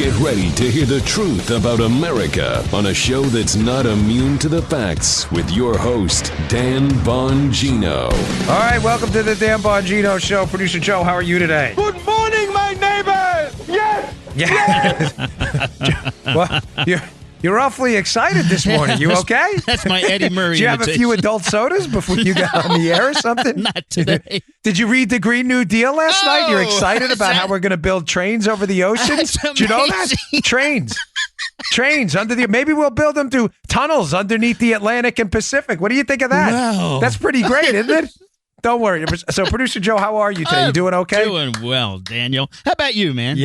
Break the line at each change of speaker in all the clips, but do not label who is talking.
Get ready to hear the truth about America on a show that's not immune to the facts with your host, Dan Bongino.
All right, welcome to the Dan Bongino Show. Producer Joe, how are you today?
Good morning, my neighbors! Yes!
Yeah. Well, you're awfully excited this morning. You okay?
That's my Eddie Murray.
Did you have a few adult sodas before you got on the air or something?
Not today.
Did you read the Green New Deal last night? You're excited about how we're going to build trains over the oceans? Did you know that? Trains under the. Maybe we'll build them through tunnels underneath the Atlantic and Pacific. What do you think of that?
Wow.
That's pretty great, isn't it? Don't worry. So, Producer Joe, how are you today? You doing okay?
Doing well, Daniel. How about you, man?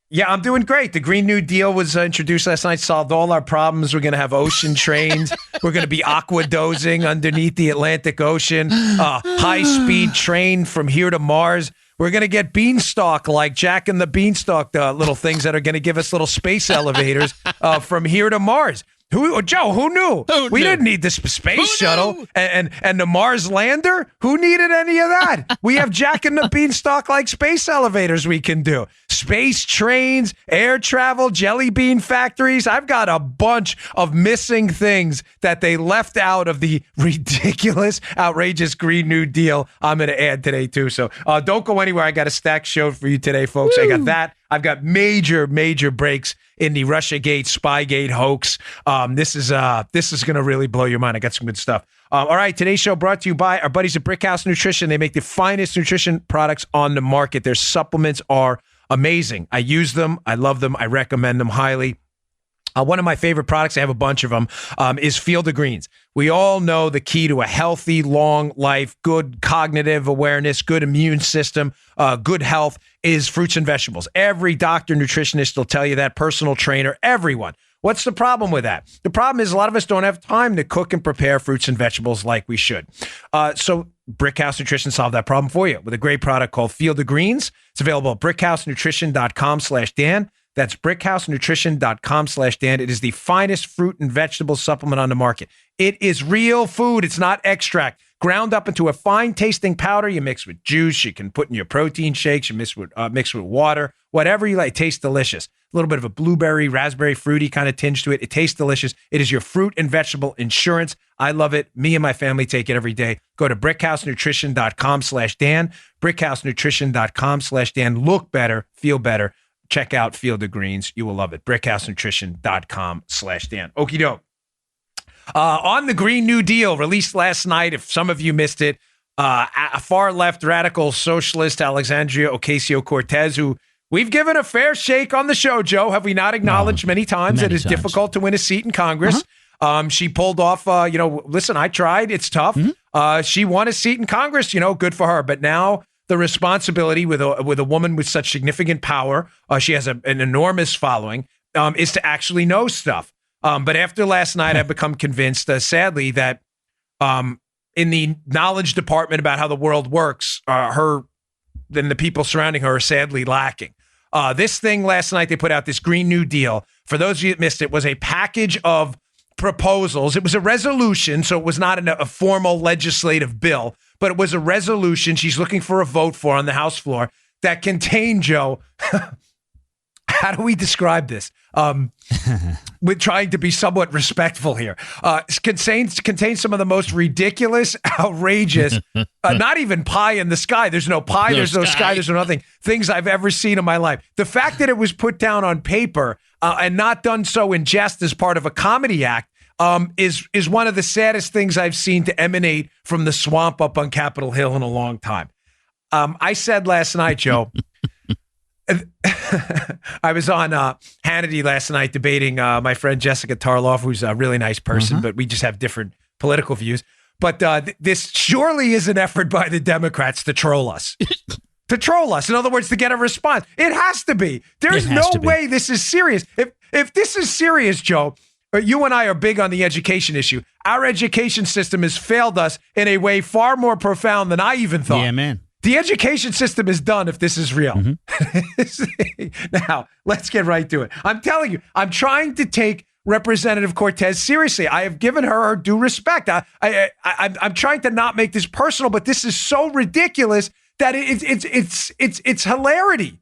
Yeah, I'm doing great. The Green New Deal was introduced last night, solved all our problems. We're going to have ocean trains. We're going to be aqua-dozing underneath the Atlantic Ocean. High-speed train from here to Mars. We're going to get Beanstalk, like Jack and the Beanstalk, the little things that are going to give us little space elevators from here to Mars. Joe, who knew? We didn't need the space shuttle and the Mars lander. Who needed any of that? We have Jack and the Beanstalk like space elevators we can do. Space trains, air travel, jelly bean factories. I've got a bunch of missing things that they left out of the ridiculous, outrageous Green New Deal I'm going to add today too. So don't go anywhere. I got a stacked show for you today, folks. Woo. I got that. I've got major breaks in the Russiagate, Spygate hoax. This is going to really blow your mind. I got some good stuff. All right, today's show brought to you by our buddies at Brickhouse Nutrition. They make the finest nutrition products on the market. Their supplements are amazing. I use them. I love them. I recommend them highly. One of my favorite products, I have a bunch of them, is Field of Greens. We all know the key to a healthy, long life, good cognitive awareness, good immune system, good health is fruits and vegetables. Every doctor, nutritionist will tell you that, personal trainer, everyone. What's the problem with that? The problem is a lot of us don't have time to cook and prepare fruits and vegetables like we should. So Brickhouse Nutrition solved that problem for you with a great product called Field of Greens. It's available at brickhousenutrition.com/Dan. That's brickhousenutrition.com/Dan. It is the finest fruit and vegetable supplement on the market. It is real food. It's not extract. Ground up into a fine tasting powder. You mix with juice. You can put in your protein shakes. You mix with water. Whatever you like. It tastes delicious. A little bit of a blueberry, raspberry, fruity kind of tinge to it. It tastes delicious. It is your fruit and vegetable insurance. I love it. Me and my family take it every day. Go to brickhousenutrition.com/Dan. brickhousenutrition.com/Dan. Look better. Feel better. Check out Field of Greens. You will love it. brickhousenutrition.com/Dan. Okie doke. On the Green New Deal released last night, if some of you missed it, a far left radical socialist, Alexandria Ocasio-Cortez, who we've given a fair shake on the show, Joe, have we not acknowledged many times that it's difficult to win a seat in Congress? She pulled off, listen, I tried. It's tough. She won a seat in Congress, good for her. But now the responsibility with a woman with such significant power, she has an enormous following, is to actually know stuff. But after last night, I've become convinced, sadly, that in the knowledge department about how the world works, her and the people surrounding her are sadly lacking. This thing last night, they put out this Green New Deal. For those of you that missed it, was a package of proposals. It was a resolution, so it was not a formal legislative bill, but it was a resolution she's looking for a vote for on the House floor that contained, Joe, how do we describe this? We're trying to be somewhat respectful here. It contains some of the most ridiculous, outrageous, not even pie in the sky. There's no pie, there's no sky, there's no nothing, things I've ever seen in my life. The fact that it was put down on paper and not done so in jest as part of a comedy act is one of the saddest things I've seen to emanate from the swamp up on Capitol Hill in a long time. I said last night, Joe, I was on Hannity last night debating my friend Jessica Tarloff, who's a really nice person, but we just have different political views. But this surely is an effort by the Democrats to troll us. To troll us. In other words, to get a response. It has to be. There's no way this is serious. If this is serious, Joe, you and I are big on the education issue. Our education system has failed us in a way far more profound than I even thought.
Yeah, man.
The education system is done if this is real. Now, let's get right to it. I'm telling you, I'm trying to take Representative Cortez seriously. I have given her due respect. I'm trying to not make this personal, but this is so ridiculous that it's hilarity.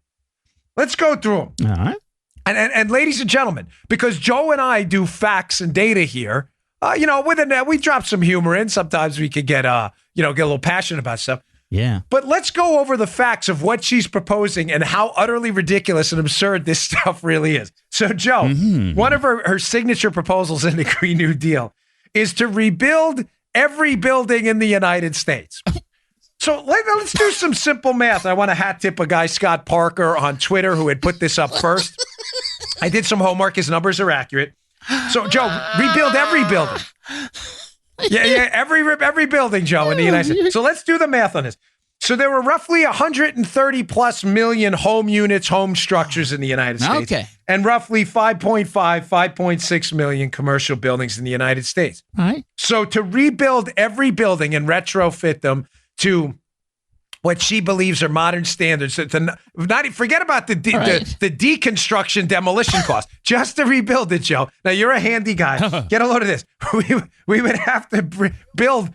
Let's go through them.
All right.
And ladies and gentlemen, because Joe and I do facts and data here, we drop some humor in. Sometimes we could get, get a little passionate about stuff.
Yeah.
But let's go over the facts of what she's proposing and how utterly ridiculous and absurd this stuff really is. So, Joe, one of her signature proposals in the Green New Deal is to rebuild every building in the United States. So let's do some simple math. I want to hat tip a guy, Scott Parker, on Twitter, who had put this up first. I did some homework. His numbers are accurate. So, Joe, rebuild every building. Yeah, every building, Joe, in the United States. So let's do the math on this. So there were roughly 130 plus million home units, home structures in the United States.
Okay.
And roughly 5.6 million commercial buildings in the United States.
All right.
So to rebuild every building and retrofit them to what she believes are modern standards, forget about the deconstruction demolition cost, just to rebuild it, Joe. Now, you're a handy guy. Get a load of this. We would have to build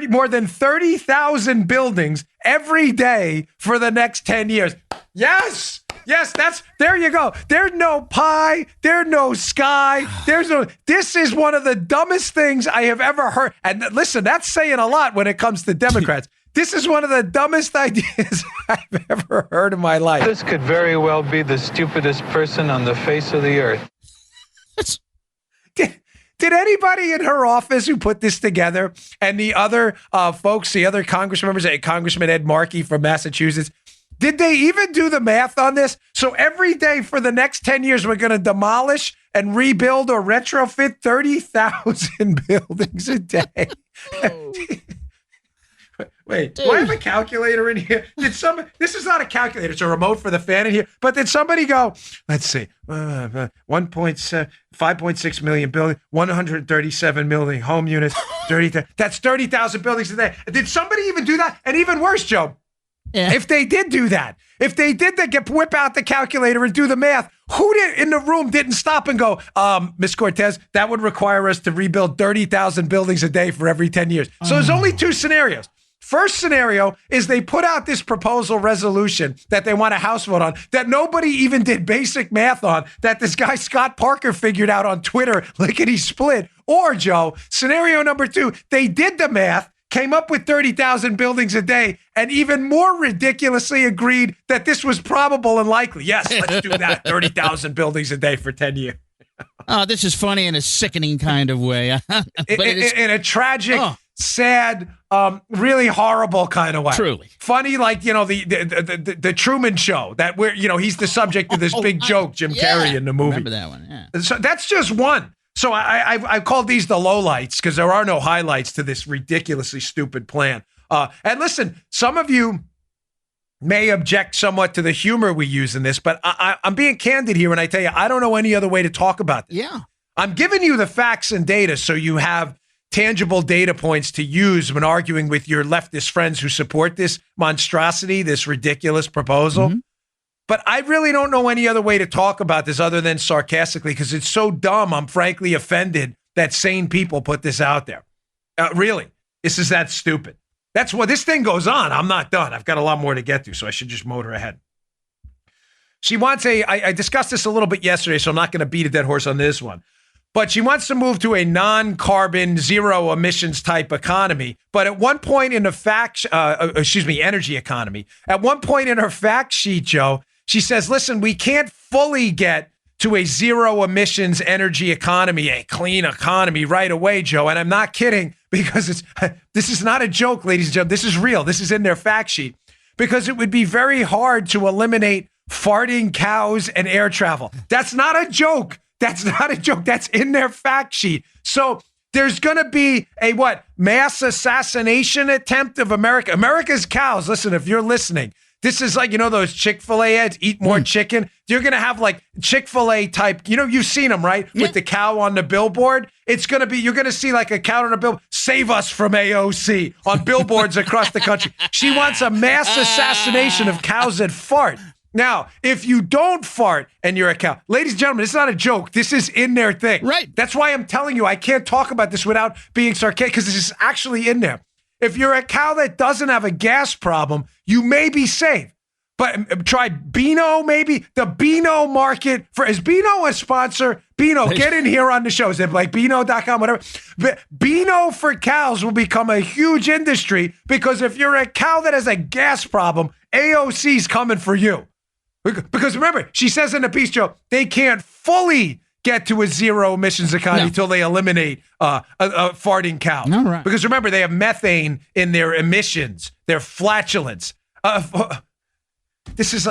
more than 30,000 buildings every day for the next 10 years. Yes, there you go. There's no pie. There's no sky. This is one of the dumbest things I have ever heard. And listen, that's saying a lot when it comes to Democrats. This is one of the dumbest ideas I've ever heard in my life.
This could very well be the stupidest person on the face of the earth.
Did anybody in her office who put this together, and the other folks, the other Congress members, Congressman Ed Markey from Massachusetts, did they even do the math on this? So every day for the next 10 years, we're going to demolish and rebuild or retrofit 30,000 buildings a day. Oh. Wait, do I have a calculator in here? This is not a calculator. It's a remote for the fan in here. But did somebody go, let's see, 5.6 million buildings, 137 million home units, that's 30,000 buildings a day. Did somebody even do that? And even worse, Joe, if they did do that, whip out the calculator and do the math, who in the room didn't stop and go, Ms. Cortez, that would require us to rebuild 30,000 buildings a day for every 10 years. So there's only two scenarios. First scenario is they put out this proposal resolution that they want a House vote on that nobody even did basic math on, that this guy Scott Parker figured out on Twitter, lickety split. Or, Joe, scenario number two, they did the math, came up with 30,000 buildings a day, and even more ridiculously agreed that this was probable and likely. Yes, let's do that, 30,000 buildings a day for 10 years.
Oh, this is funny in a sickening kind of way.
In a tragic, sad, really horrible kind of way.
Truly.
Funny, like, the Truman Show, that he's the subject of this big joke, Jim Carrey in the movie.
Remember that one, yeah.
So that's just one. So I called these the lowlights because there are no highlights to this ridiculously stupid plan. And listen, some of you may object somewhat to the humor we use in this, but I'm being candid here when I tell you I don't know any other way to talk about this.
Yeah.
I'm giving you the facts and data so you have tangible data points to use when arguing with your leftist friends who support this monstrosity, this ridiculous proposal. Mm-hmm. But I really don't know any other way to talk about this other than sarcastically because it's so dumb. I'm frankly offended that sane people put this out there. Really, this is that stupid. That's what this thing goes on. I'm not done. I've got a lot more to get to, so I should just motor ahead. She wants I discussed this a little bit yesterday, so I'm not going to beat a dead horse on this one. But she wants to move to a non-carbon, zero emissions type economy. But at one point in the energy economy. At one point in her fact sheet, Joe, she says, listen, we can't fully get to a zero emissions energy economy, a clean economy right away, Joe. And I'm not kidding because this is not a joke, ladies and gentlemen. This is real. This is in their fact sheet because it would be very hard to eliminate farting cows and air travel. That's not a joke. That's not a joke. That's in their fact sheet. So there's going to be a mass assassination attempt of America. America's cows. Listen, if you're listening, this is like, those Chick-fil-A ads, eat more chicken. You're going to have like Chick-fil-A type, you've seen them, right? Yeah. With the cow on the billboard. It's going to be, you're going to see like a cow on a billboard, save us from AOC on billboards across the country. She wants a mass assassination of cows that fart. Now, if you don't fart and you're a cow, ladies and gentlemen, it's not a joke. This is in their thing.
Right.
That's why I'm telling you, I can't talk about this without being sarcastic because this is actually in there. If you're a cow that doesn't have a gas problem, you may be safe. But try Beano, maybe. The Beano market. Is Beano a sponsor? Beano, get in here on the shows. They're like Beano.com, whatever. Beano for cows will become a huge industry because if you're a cow that has a gas problem, AOC's coming for you. Because remember, she says in the piece, Joe, they can't fully get to a zero emissions economy until they eliminate a farting cow.
All right.
Because remember, they have methane in their emissions, their flatulence. This is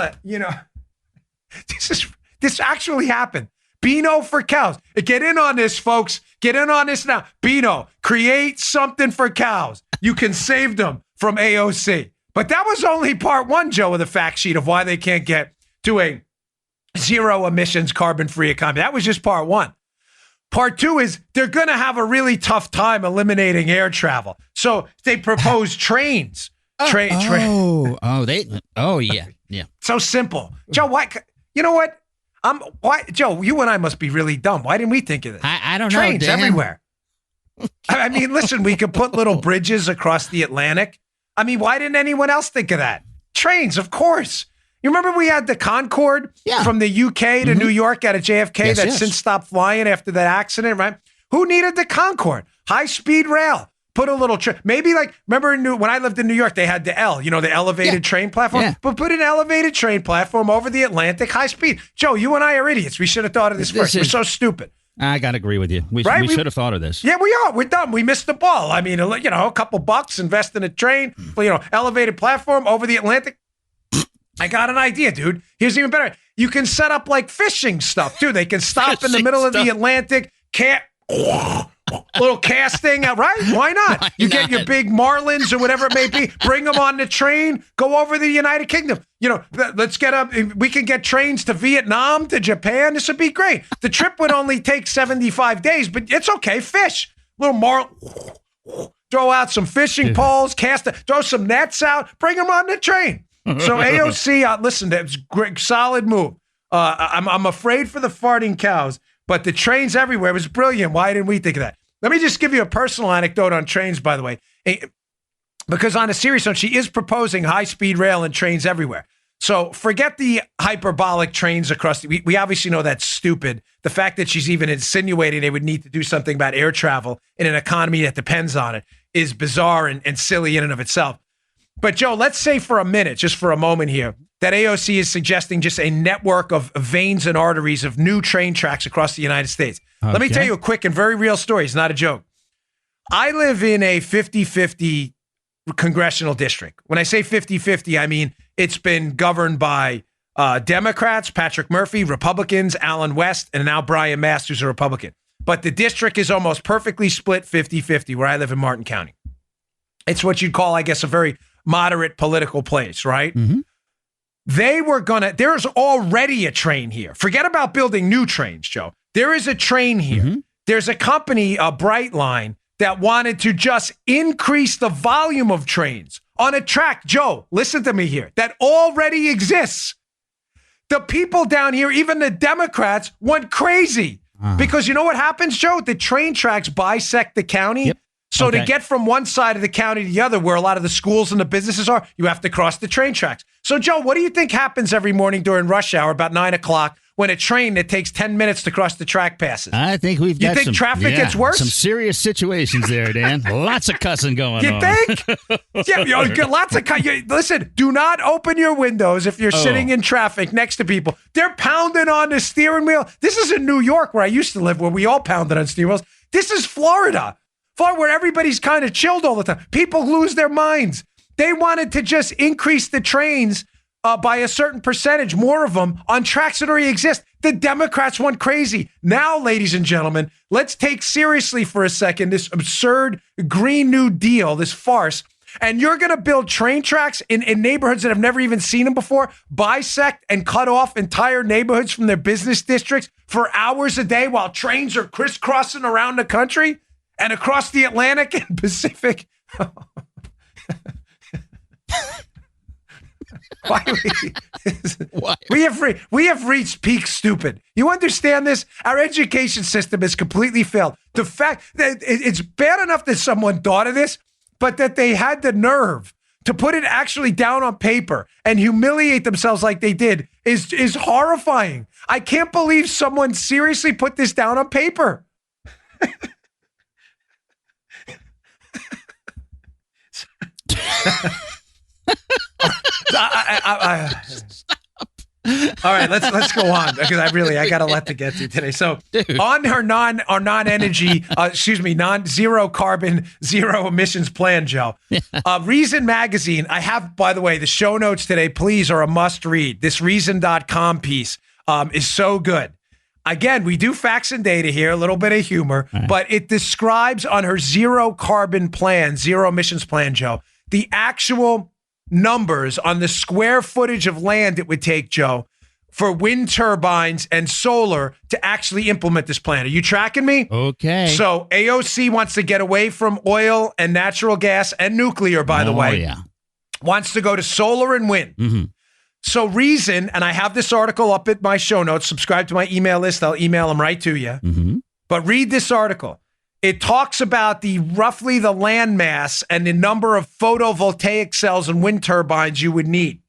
this actually happened. Beano for cows. Get in on this, folks. Get in on this now. Beano, create something for cows. You can save them from AOC. But that was only part one, Joe, of the fact sheet of why they can't get to a zero emissions carbon-free economy. That was just part one. Part two is they're going to have a really tough time eliminating air travel. So they propose trains. Yeah. So simple. Joe, why? You know what? Why, Joe, you and I must be really dumb. Why didn't we think of this?
I don't know,
Trains
Dan.
everywhere. I mean, listen, we could put little bridges across the Atlantic. I mean, why didn't anyone else think of that? Trains, of course. You remember we had the Concorde from the UK to New York out of JFK since stopped flying after that accident, right? Who needed the Concorde? High-speed rail. Put a little maybe like, remember when I lived in New York, they had the L, the elevated train platform. Yeah. But put an elevated train platform over the Atlantic, high speed. Joseph, you and I are idiots. We should have thought of this first. We're so stupid.
I got to agree with you. We should have thought of this.
Yeah, we are. We're dumb. We missed the ball. I mean, a couple bucks, invest in a train, elevated platform over the Atlantic. I got an idea, dude. Here's even better. You can set up like fishing stuff, too. They can stop in the middle of the Atlantic, little casting, right? Why not? Get your big marlins or whatever it may be, bring them on the train, go over to the United Kingdom. Let's we can get trains to Vietnam, to Japan. This would be great. The trip would only take 75 days, but it's okay. Fish. Little marlin. Throw out some fishing poles, throw some nets out, bring them on the train. So AOC, listen, that's great, solid move. I'm afraid for the farting cows, but the trains everywhere was brilliant. Why didn't we think of that? Let me just give you a personal anecdote on trains, by the way, because on a serious note, she is proposing high-speed rail and trains everywhere. So forget the hyperbolic trains across. We obviously know that's stupid. The fact that she's even insinuating they would need to do something about air travel in an economy that depends on it is bizarre and silly in and of itself. But Joe, let's say for a minute, just for a moment here, that AOC is suggesting just a network of veins and arteries of new train tracks across the United States. Okay. Let me tell you a quick and very real story. It's not a joke. I live in a 50-50 congressional district. When I say 50-50, I mean it's been governed by Democrats, Patrick Murphy, Republicans, Alan West, and now Brian Masters, a Republican. But the district is almost perfectly split 50-50 where I live in Martin County. It's what you'd call, I guess, a very moderate political place, right? Mm-hmm. There's already a train here. Forget about building new trains, Joe. There is a train here. Mm-hmm. There's a company, a Brightline, that wanted to just increase the volume of trains on a track, Joe, listen to me here, that already exists. The people down here, even the Democrats, went crazy. Because you know what happens, Joe? The train tracks bisect the county. Yep. So to get from one side of the county to the other, where a lot of the schools and the businesses are, you have to cross the train tracks. So, Joe, what do you think happens every morning during rush hour about 9 o'clock when a train that takes 10 minutes to cross the track passes?
I think we've got
traffic gets worse?
Some serious situations there, Dan. Lots of cussing going on.
You think? Yeah, lots of listen, do not open your windows if you're sitting in traffic next to people. They're pounding on the steering wheel. This is in New York, where I used to live, where we all pounded on steering wheels. This is Florida, where everybody's kind of chilled all the time. People lose their minds. They wanted to just increase the trains by a certain percentage, more of them, on tracks that already exist. The Democrats went crazy. Now, ladies and gentlemen, let's take seriously for a second this absurd Green New Deal, this farce. And you're going to build train tracks in neighborhoods that have never even seen them before, bisect and cut off entire neighborhoods from their business districts for hours a day while trains are crisscrossing around the country and across the Atlantic and Pacific. We have reached peak stupid. You understand this? Our education system has completely failed. The fact that it's bad enough that someone thought of this, but that they had the nerve to put it actually down on paper and humiliate themselves like they did is horrifying. I can't believe someone seriously put this down on paper. All right, let's go on because I got a lot to get to today. So on her non-energy, non-zero carbon, zero emissions plan, Joe. Reason Magazine, I have, by the way, the show notes today, please, are a must read. This Reason.com piece is so good. Again, we do facts and data here, a little bit of humor, but it describes on her zero carbon plan, zero emissions plan, Joe, the actual numbers on the square footage of land it would take, Joe, for wind turbines and solar to actually implement this plan. Are you tracking me?
Okay.
So AOC wants to get away from oil and natural gas and nuclear, by the way.
Yeah.
Wants to go to solar and wind.
Mm-hmm.
So Reason, and I have this article up at my show notes, subscribe to my email list. I'll email them right to you.
Mm-hmm.
But read this article. It talks about roughly the land mass and the number of photovoltaic cells and wind turbines you would need.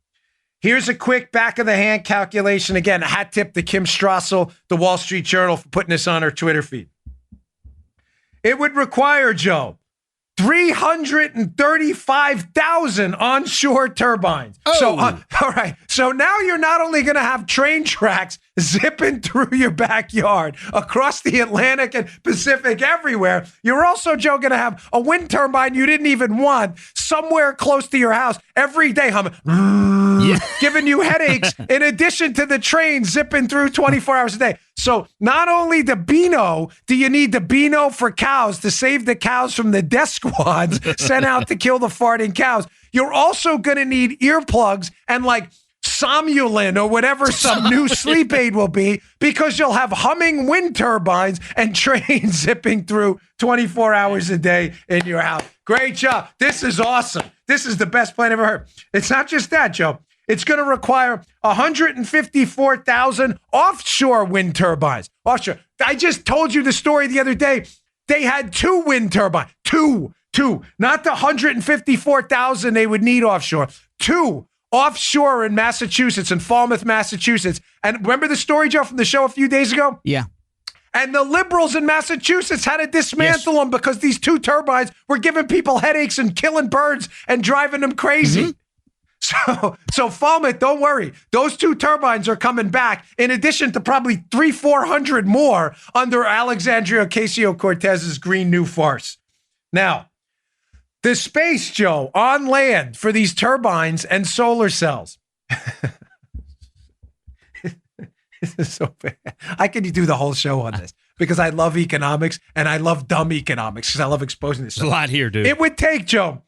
Here's a quick back-of-the-hand calculation. Again, a hat tip to Kim Strassel, the Wall Street Journal, for putting this on her Twitter feed. It would require, Joe, 335,000 onshore turbines.
Oh.
So, all right. So now you're not only going to have train tracks zipping through your backyard across the Atlantic and Pacific everywhere, you're also, Joe, going to have a wind turbine you didn't even want somewhere close to your house every day humming, giving you headaches in addition to the train zipping through 24 hours a day. So not only the Beano, do you need the Beano for cows to save the cows from the death squads sent out to kill the farting cows, you're also going to need earplugs and like Somnolin or whatever some new sleep aid will be, because you'll have humming wind turbines and trains zipping through 24 hours a day in your house. Great job. This is awesome. This is the best plan I've ever heard. It's not just that, Joe. It's going to require 154,000 offshore wind turbines. Offshore. I just told you the story the other day. They had 2 wind turbines. Two. Not the 154,000 they would need offshore. 2 offshore in Massachusetts, in Falmouth, Massachusetts. And remember the story, Joe, from the show a few days ago?
Yeah.
And the liberals in Massachusetts had to dismantle them because these 2 turbines were giving people headaches and killing birds and driving them crazy. Mm-hmm. So Falmouth, don't worry. Those 2 turbines are coming back, in addition to probably 300-400 more under Alexandria Ocasio-Cortez's Green New Farce. Now, the space, Joe, on land for these turbines and solar cells. This is so bad. I could do the whole show on this because I love economics and I love dumb economics because I love exposing this.
There's a lot here, dude.
It would take, Joe,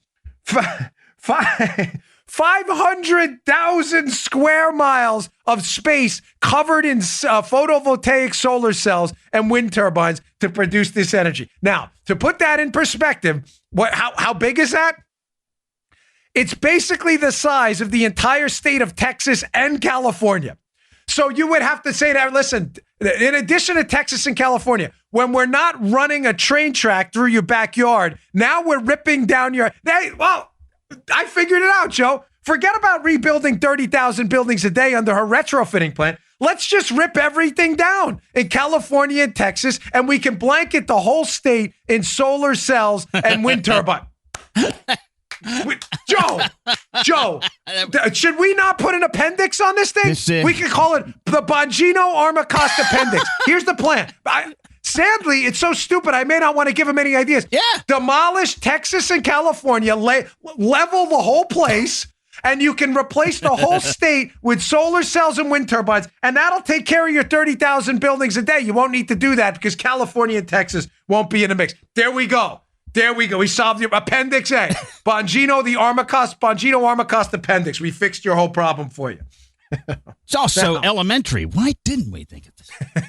500,000 square miles of space covered in photovoltaic solar cells and wind turbines to produce this energy. Now, to put that in perspective, how big is that? It's basically the size of the entire state of Texas and California. So you would have to say that, listen, in addition to Texas and California, when we're not running a train track through your backyard, now we're ripping down your... Well, I figured it out, Joe. Forget about rebuilding 30,000 buildings a day under her retrofitting plan. Let's just rip everything down in California and Texas, and we can blanket the whole state in solar cells and wind turbine. Joe, should we not put an appendix on this thing? We could call it the Bongino Armacost appendix. Here's the plan. Sadly, it's so stupid, I may not want to give him any ideas.
Yeah.
Demolish Texas and California, level the whole place, and you can replace the whole state with solar cells and wind turbines, and that'll take care of your 30,000 buildings a day. You won't need to do that because California and Texas won't be in the mix. There we go. We solved your Appendix A. Bongino Armacost appendix. We fixed your whole problem for you.
It's also elementary. Why didn't we think of this?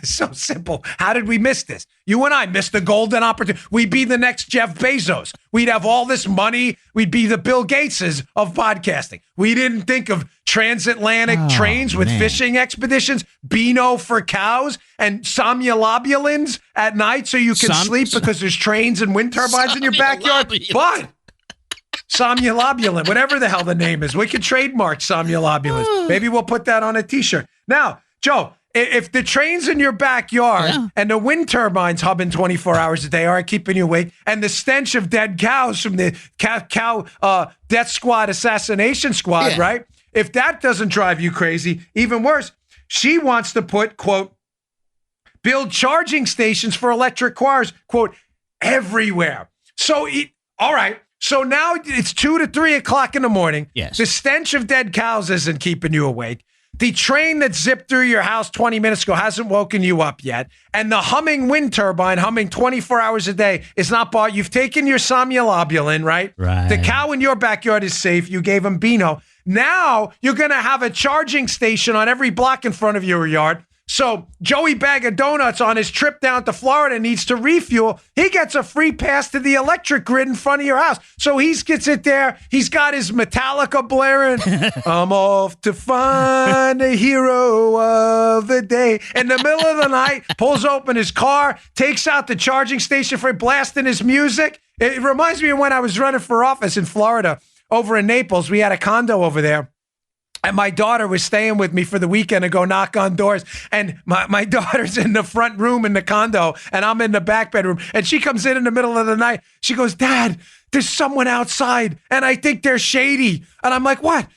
So simple. How did we miss this? You and I missed the golden opportunity. We'd be the next Jeff Bezos. We'd have all this money. We'd be the Bill Gateses of podcasting. We didn't think of transatlantic trains with fishing expeditions, Beano for cows, and somnolobulins at night so you can sleep because there's trains and wind turbines in your backyard. But Somnolobulin, whatever the hell the name is. We could trademark somnolobulin. Maybe we'll put that on a t-shirt. Now, Joe, if the train's in your backyard and the wind turbines humming 24 hours a day aren't keeping you awake, and the stench of dead cows from the cow death squad assassination squad, right? If that doesn't drive you crazy, even worse, she wants to put, quote, build charging stations for electric cars, quote, everywhere. So, all right. So now it's 2 to 3 o'clock in the morning.
Yes.
The stench of dead cows isn't keeping you awake. The train that zipped through your house 20 minutes ago hasn't woken you up yet. And the humming wind turbine humming 24 hours a day is not bought. You've taken your somnolobulin, right?
Right.
The cow in your backyard is safe. You gave him Bino. Now you're going to have a charging station on every block in front of your yard. So Joey Bag of Donuts on his trip down to Florida needs to refuel. He gets a free pass to the electric grid in front of your house. So he gets it there. He's got his Metallica blaring. I'm off to find a hero of the day. In the middle of the night, pulls open his car, takes out the charging station for blasting his music. It reminds me of when I was running for office in Florida over in Naples. We had a condo over there. And my daughter was staying with me for the weekend to go knock on doors. And my daughter's in the front room in the condo, and I'm in the back bedroom. And she comes in the middle of the night. She goes, Dad, there's someone outside, and I think they're shady. And I'm like, what?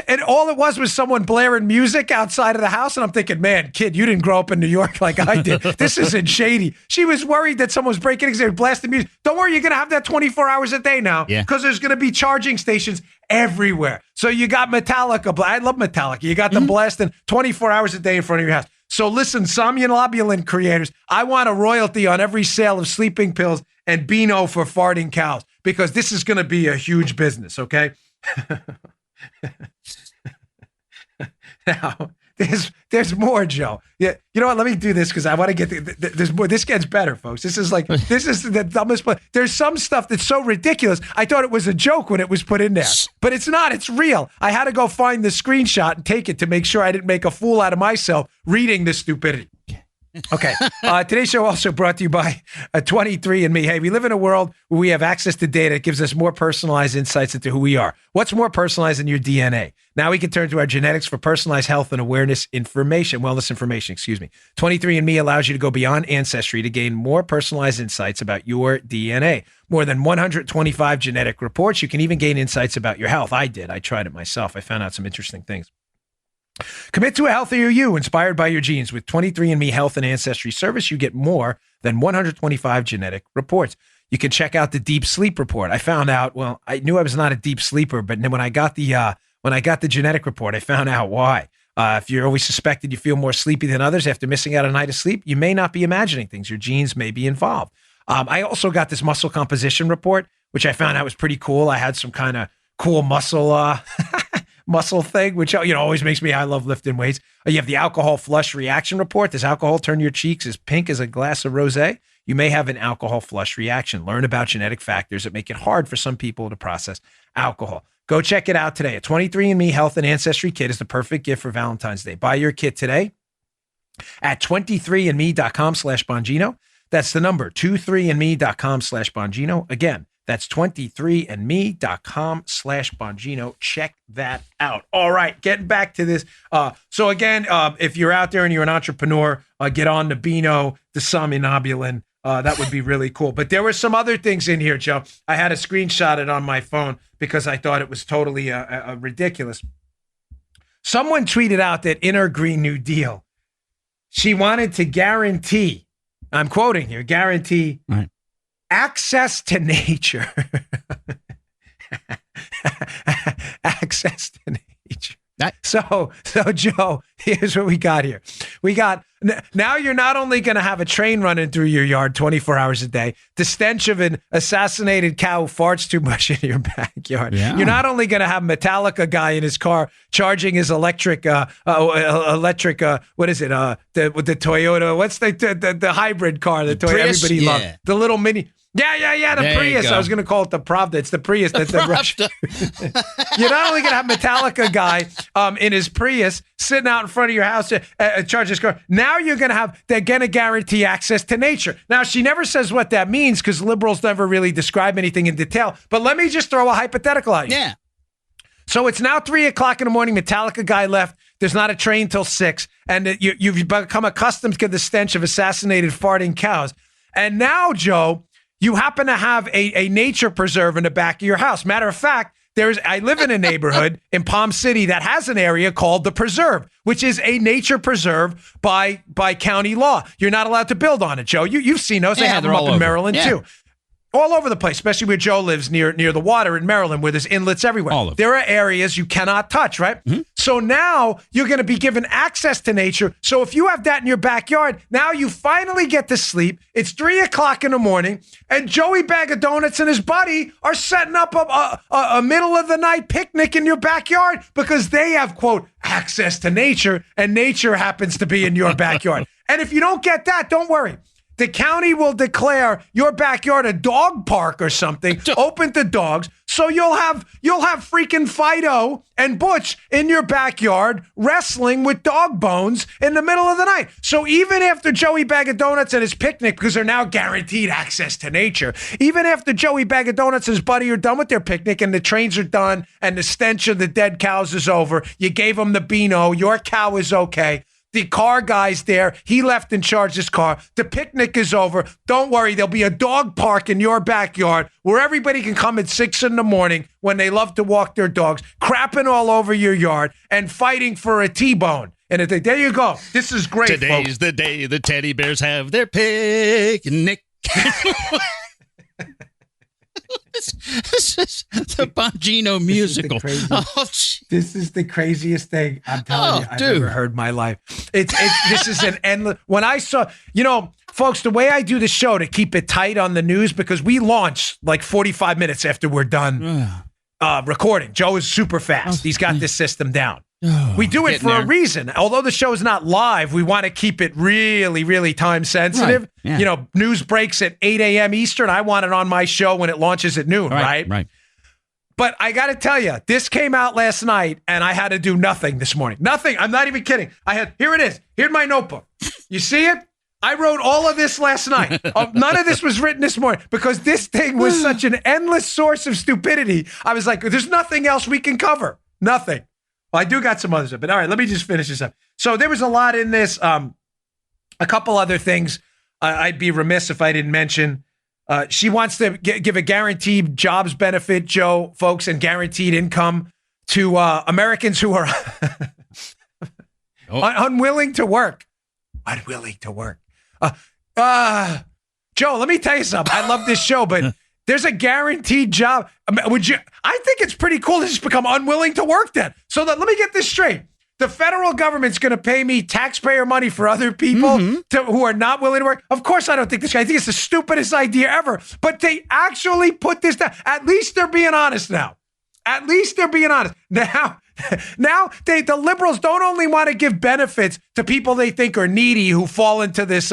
And all it was someone blaring music outside of the house. And I'm thinking, man, kid, you didn't grow up in New York like I did. This isn't shady. She was worried that someone was breaking in because they were blasting music. Don't worry, you're going to have that 24 hours a day now because there's going to be charging stations everywhere. So you got Metallica. I love Metallica. You got them blasting 24 hours a day in front of your house. So listen, somnolobulin creators, I want a royalty on every sale of sleeping pills and Bino for farting cows, because this is going to be a huge business, okay? Now, there's more, Joe. Yeah, you know what? Let me do this because I want to get there's more. This gets better, folks. This is the dumbest. There's some stuff that's so ridiculous. I thought it was a joke when it was put in there, but it's not. It's real. I had to go find the screenshot and take it to make sure I didn't make a fool out of myself reading this stupidity. Okay. Today's show also brought to you by 23andMe. Hey, we live in a world where we have access to data that gives us more personalized insights into who we are. What's more personalized than your DNA? Now we can turn to our genetics for personalized health and wellness information. 23andMe allows you to go beyond ancestry to gain more personalized insights about your DNA. More than 125 genetic reports. You can even gain insights about your health. I did. I tried it myself. I found out some interesting things. Commit to a healthier you inspired by your genes. With 23andMe Health and Ancestry Service, you get more than 125 genetic reports. You can check out the deep sleep report. I found out, well, I knew I was not a deep sleeper, but then when I got the genetic report, I found out why. If you're always suspected you feel more sleepy than others after missing out a night of sleep, you may not be imagining things. Your genes may be involved. I also got this muscle composition report, which I found out was pretty cool. I had some kind of cool muscle thing, which always makes me, I love lifting weights. You have the alcohol flush reaction report. Does alcohol turn your cheeks as pink as a glass of rosé? You may have an alcohol flush reaction. Learn about genetic factors that make it hard for some people to process alcohol. Go check it out today. A 23andMe Health and Ancestry Kit is the perfect gift for Valentine's Day. Buy your kit today at 23andme.com/Bongino. That's the number, 23andme.com/Bongino. Again, that's 23andme.com/Bongino. Check that out. All right, getting back to this. So again, if you're out there and you're an entrepreneur, get on the Bino, the somnolobulin. That would be really cool. But there were some other things in here, Joe. I had to screenshot it on my phone because I thought it was totally ridiculous. Someone tweeted out that in her Green New Deal, she wanted to guarantee, I'm quoting here, guarantee access to nature. Access to nature. So Joe, here's what we got here. Now you're not only going to have a train running through your yard 24 hours a day, the stench of an assassinated cow who farts too much in your backyard. Yeah. You're not only going to have Metallica guy in his car charging his electric, what is it? The Toyota, what's the hybrid car that everybody loves? The little mini. Yeah. The
There you
Prius.
go.
I was going to call it the Pravda. It's the Prius. That's the Rush. You're not only going to have Metallica guy in his Prius sitting out in front of your house charge his car. Now they're going to guarantee access to nature. Now, she never says what that means because liberals never really describe anything in detail. But let me just throw a hypothetical at you.
Yeah.
So it's now 3:00 in the morning. Metallica guy left. There's not a train till 6. And you've become accustomed to the stench of assassinated farting cows. And now, Joe, you happen to have a nature preserve in the back of your house. Matter of fact, I live in a neighborhood in Palm City that has an area called the Preserve, which is a nature preserve by county law. You're not allowed to build on it, Joe. You've seen those. They have them up in Maryland, too. All over the place, especially where Joe lives near the water in Maryland, where there's inlets everywhere. There are areas you cannot touch, right? Mm-hmm. So now you're going to be given access to nature. So if you have that in your backyard, now you finally get to sleep. It's 3:00 in the morning, and Joey Bag of Donuts and his buddy are setting up a middle of the night picnic in your backyard because they have, quote, access to nature, and nature happens to be in your backyard. And if you don't get that, don't worry. The county will declare your backyard a dog park or something, open to dogs. So you'll have freaking Fido and Butch in your backyard wrestling with dog bones in the middle of the night. So even after Joey Bag of Donuts and his picnic, because they're now guaranteed access to nature, even after Joey Bag of Donuts and his buddy are done with their picnic and the trains are done and the stench of the dead cows is over, you gave them the Beano, your cow is okay. The car guy's there. He left in charge of his car. The picnic is over. Don't worry. There'll be a dog park in your backyard where everybody can come at 6 in the morning when they love to walk their dogs, crapping all over your yard and fighting for a T-bone. And there you go. This is great,
Today's
folks.
the day the teddy bears have their picnic. This is the Bongino musical.
This is the craziest thing I'm telling you I've ever heard in my life. This is an endless. When I saw, folks, the way I do the show to keep it tight on the news, because we launch like 45 minutes after we're done recording. Joe is super fast. He's got this system down. We do it for a reason. Although the show is not live, we want to keep it really, really time sensitive.
Right. Yeah.
News breaks at 8 a.m. Eastern. I want it on my show when it launches at noon, right?
Right.
But I got to tell you, this came out last night, and I had to do nothing this morning. Nothing. I'm not even kidding. Here it is. Here's my notebook. You see it? I wrote all of this last night. None of this was written this morning because this thing was such an endless source of stupidity. I was like, there's nothing else we can cover. Nothing. Well, I do got some other stuff, but all right, let me just finish this up. So there was a lot in this. A couple other things I'd be remiss if I didn't mention. She wants to give a guaranteed jobs benefit, Joe, folks, and guaranteed income to Americans who are unwilling to work. Unwilling to work. Joe, let me tell you something. I love this show, but there's a guaranteed job. I think it's pretty cool to just become unwilling to work then. So let me get this straight. The federal government's going to pay me taxpayer money for other people who are not willing to work. Of course, I don't think this guy. I think it's the stupidest idea ever. But they actually put this down. At least they're being honest now. At least they're being honest. Now the liberals don't only want to give benefits to people they think are needy who fall into this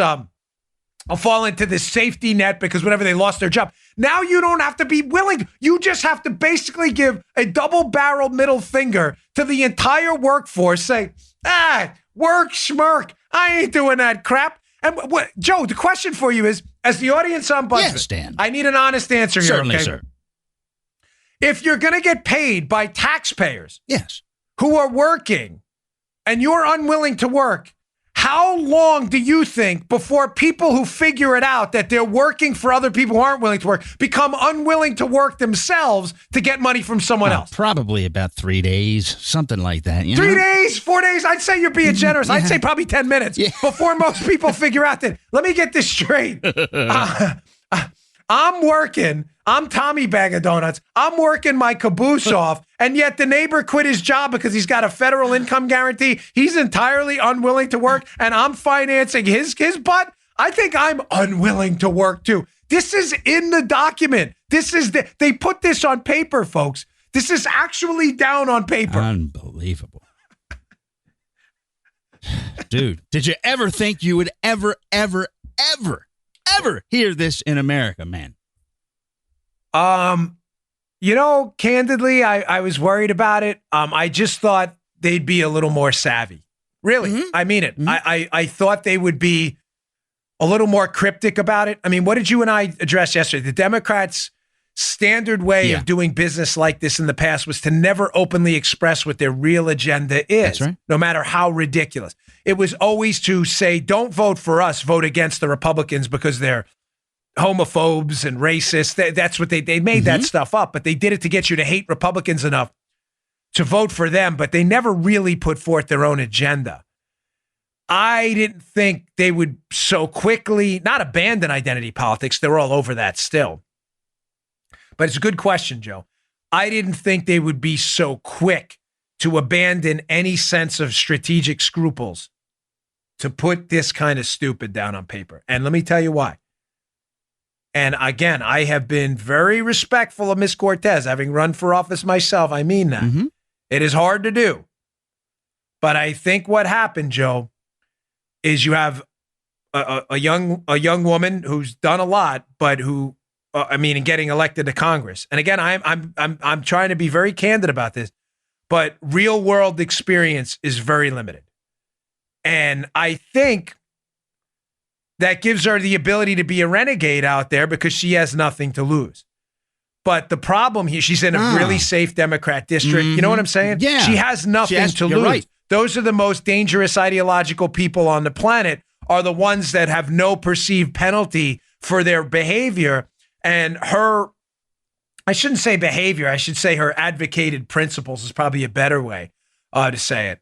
safety net because whenever they lost their job. Now you don't have to be willing. You just have to basically give a double-barreled middle finger to the entire workforce. Say, work, schmirk. I ain't doing that crap. And Joe, the question for you is, as the audience ombudsman,
yes, Dan.
I need an honest answer here.
Certainly,
okay?
sir.
If you're going to get paid by taxpayers
Yes.
who are working and you're unwilling to work, how long do you think before people who figure it out that they're working for other people who aren't willing to work become unwilling to work themselves to get money from someone else?
Probably about 3 days, something like that.
3 days, 4 days? I'd say you're being generous. I'd say probably 10 minutes before most people figure out that. Let me get this straight. I'm working. I'm Tommy Bag of Donuts. I'm working my caboose off, and yet the neighbor quit his job because he's got a federal income guarantee. He's entirely unwilling to work, and I'm financing his butt. I think I'm unwilling to work too. This is in the document. They put this on paper, folks. This is actually down on paper.
Unbelievable. Dude, did you ever think you would ever hear this in America, man?
Candidly, I was worried about it. I just thought they'd be a little more savvy. Really, I mean it. I thought they would be a little more cryptic about it. I mean, what did you and I address yesterday? The Democrats' standard way of doing business like this in the past was to never openly express what their real agenda is,
That's right.
no matter how ridiculous. It was always to say, don't vote for us, vote against the Republicans because they're homophobes and racists. That's what they made that stuff up, but they did it to get you to hate Republicans enough to vote for them, but they never really put forth their own agenda. I didn't think they would so quickly, not abandon identity politics. They're all over that still. But it's a good question, Joe. I didn't think they would be so quick to abandon any sense of strategic scruples to put this kind of stupid down on paper. And let me tell you why. And again, I have been very respectful of Ms. Cortez, having run for office myself. I mean that. It is hard to do. But I think what happened, Joe, is you have a young woman who's done a lot, but who, in getting elected to Congress. And again, I'm trying to be very candid about this, but real world experience is very limited. And I think that gives her the ability to be a renegade out there because she has nothing to lose. But the problem here, she's in a really safe Democrat district. You know what I'm saying?
Yeah.
She has nothing to lose.
Right.
Those are the most dangerous ideological people on the planet, are the ones that have no perceived penalty for their behavior. And her, I shouldn't say behavior, I should say her advocated principles is probably a better way to say it.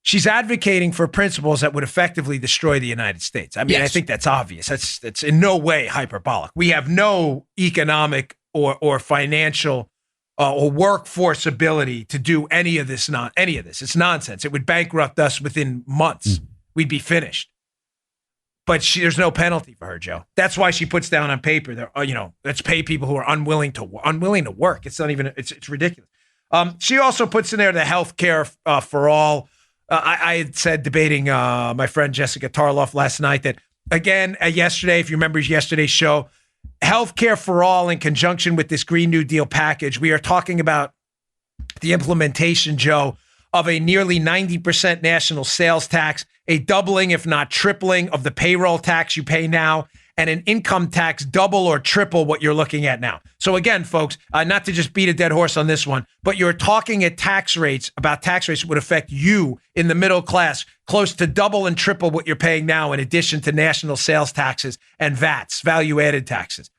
She's advocating for principles that would effectively destroy the United States. I mean, I think that's obvious. That's in no way hyperbolic. We have no economic or financial or workforce ability to do any of this. It's nonsense. It would bankrupt us within months. We'd be finished. But there's no penalty for her, Joe. That's why she puts down on paper that let's pay people who are unwilling to work. It's not even. It's ridiculous. She also puts in there the health care for all. I had said, debating my friend Jessica Tarloff last night, that again yesterday, if you remember yesterday's show, healthcare for all in conjunction with this Green New Deal package, we are talking about the implementation, Joe, of a nearly 90% national sales tax, a doubling, if not tripling, of the payroll tax you pay now, and an income tax double or triple what you're looking at now. So again, folks, not to just beat a dead horse on this one, but you're talking about tax rates that would affect you in the middle class, close to double and triple what you're paying now, in addition to national sales taxes and VATs, value-added taxes.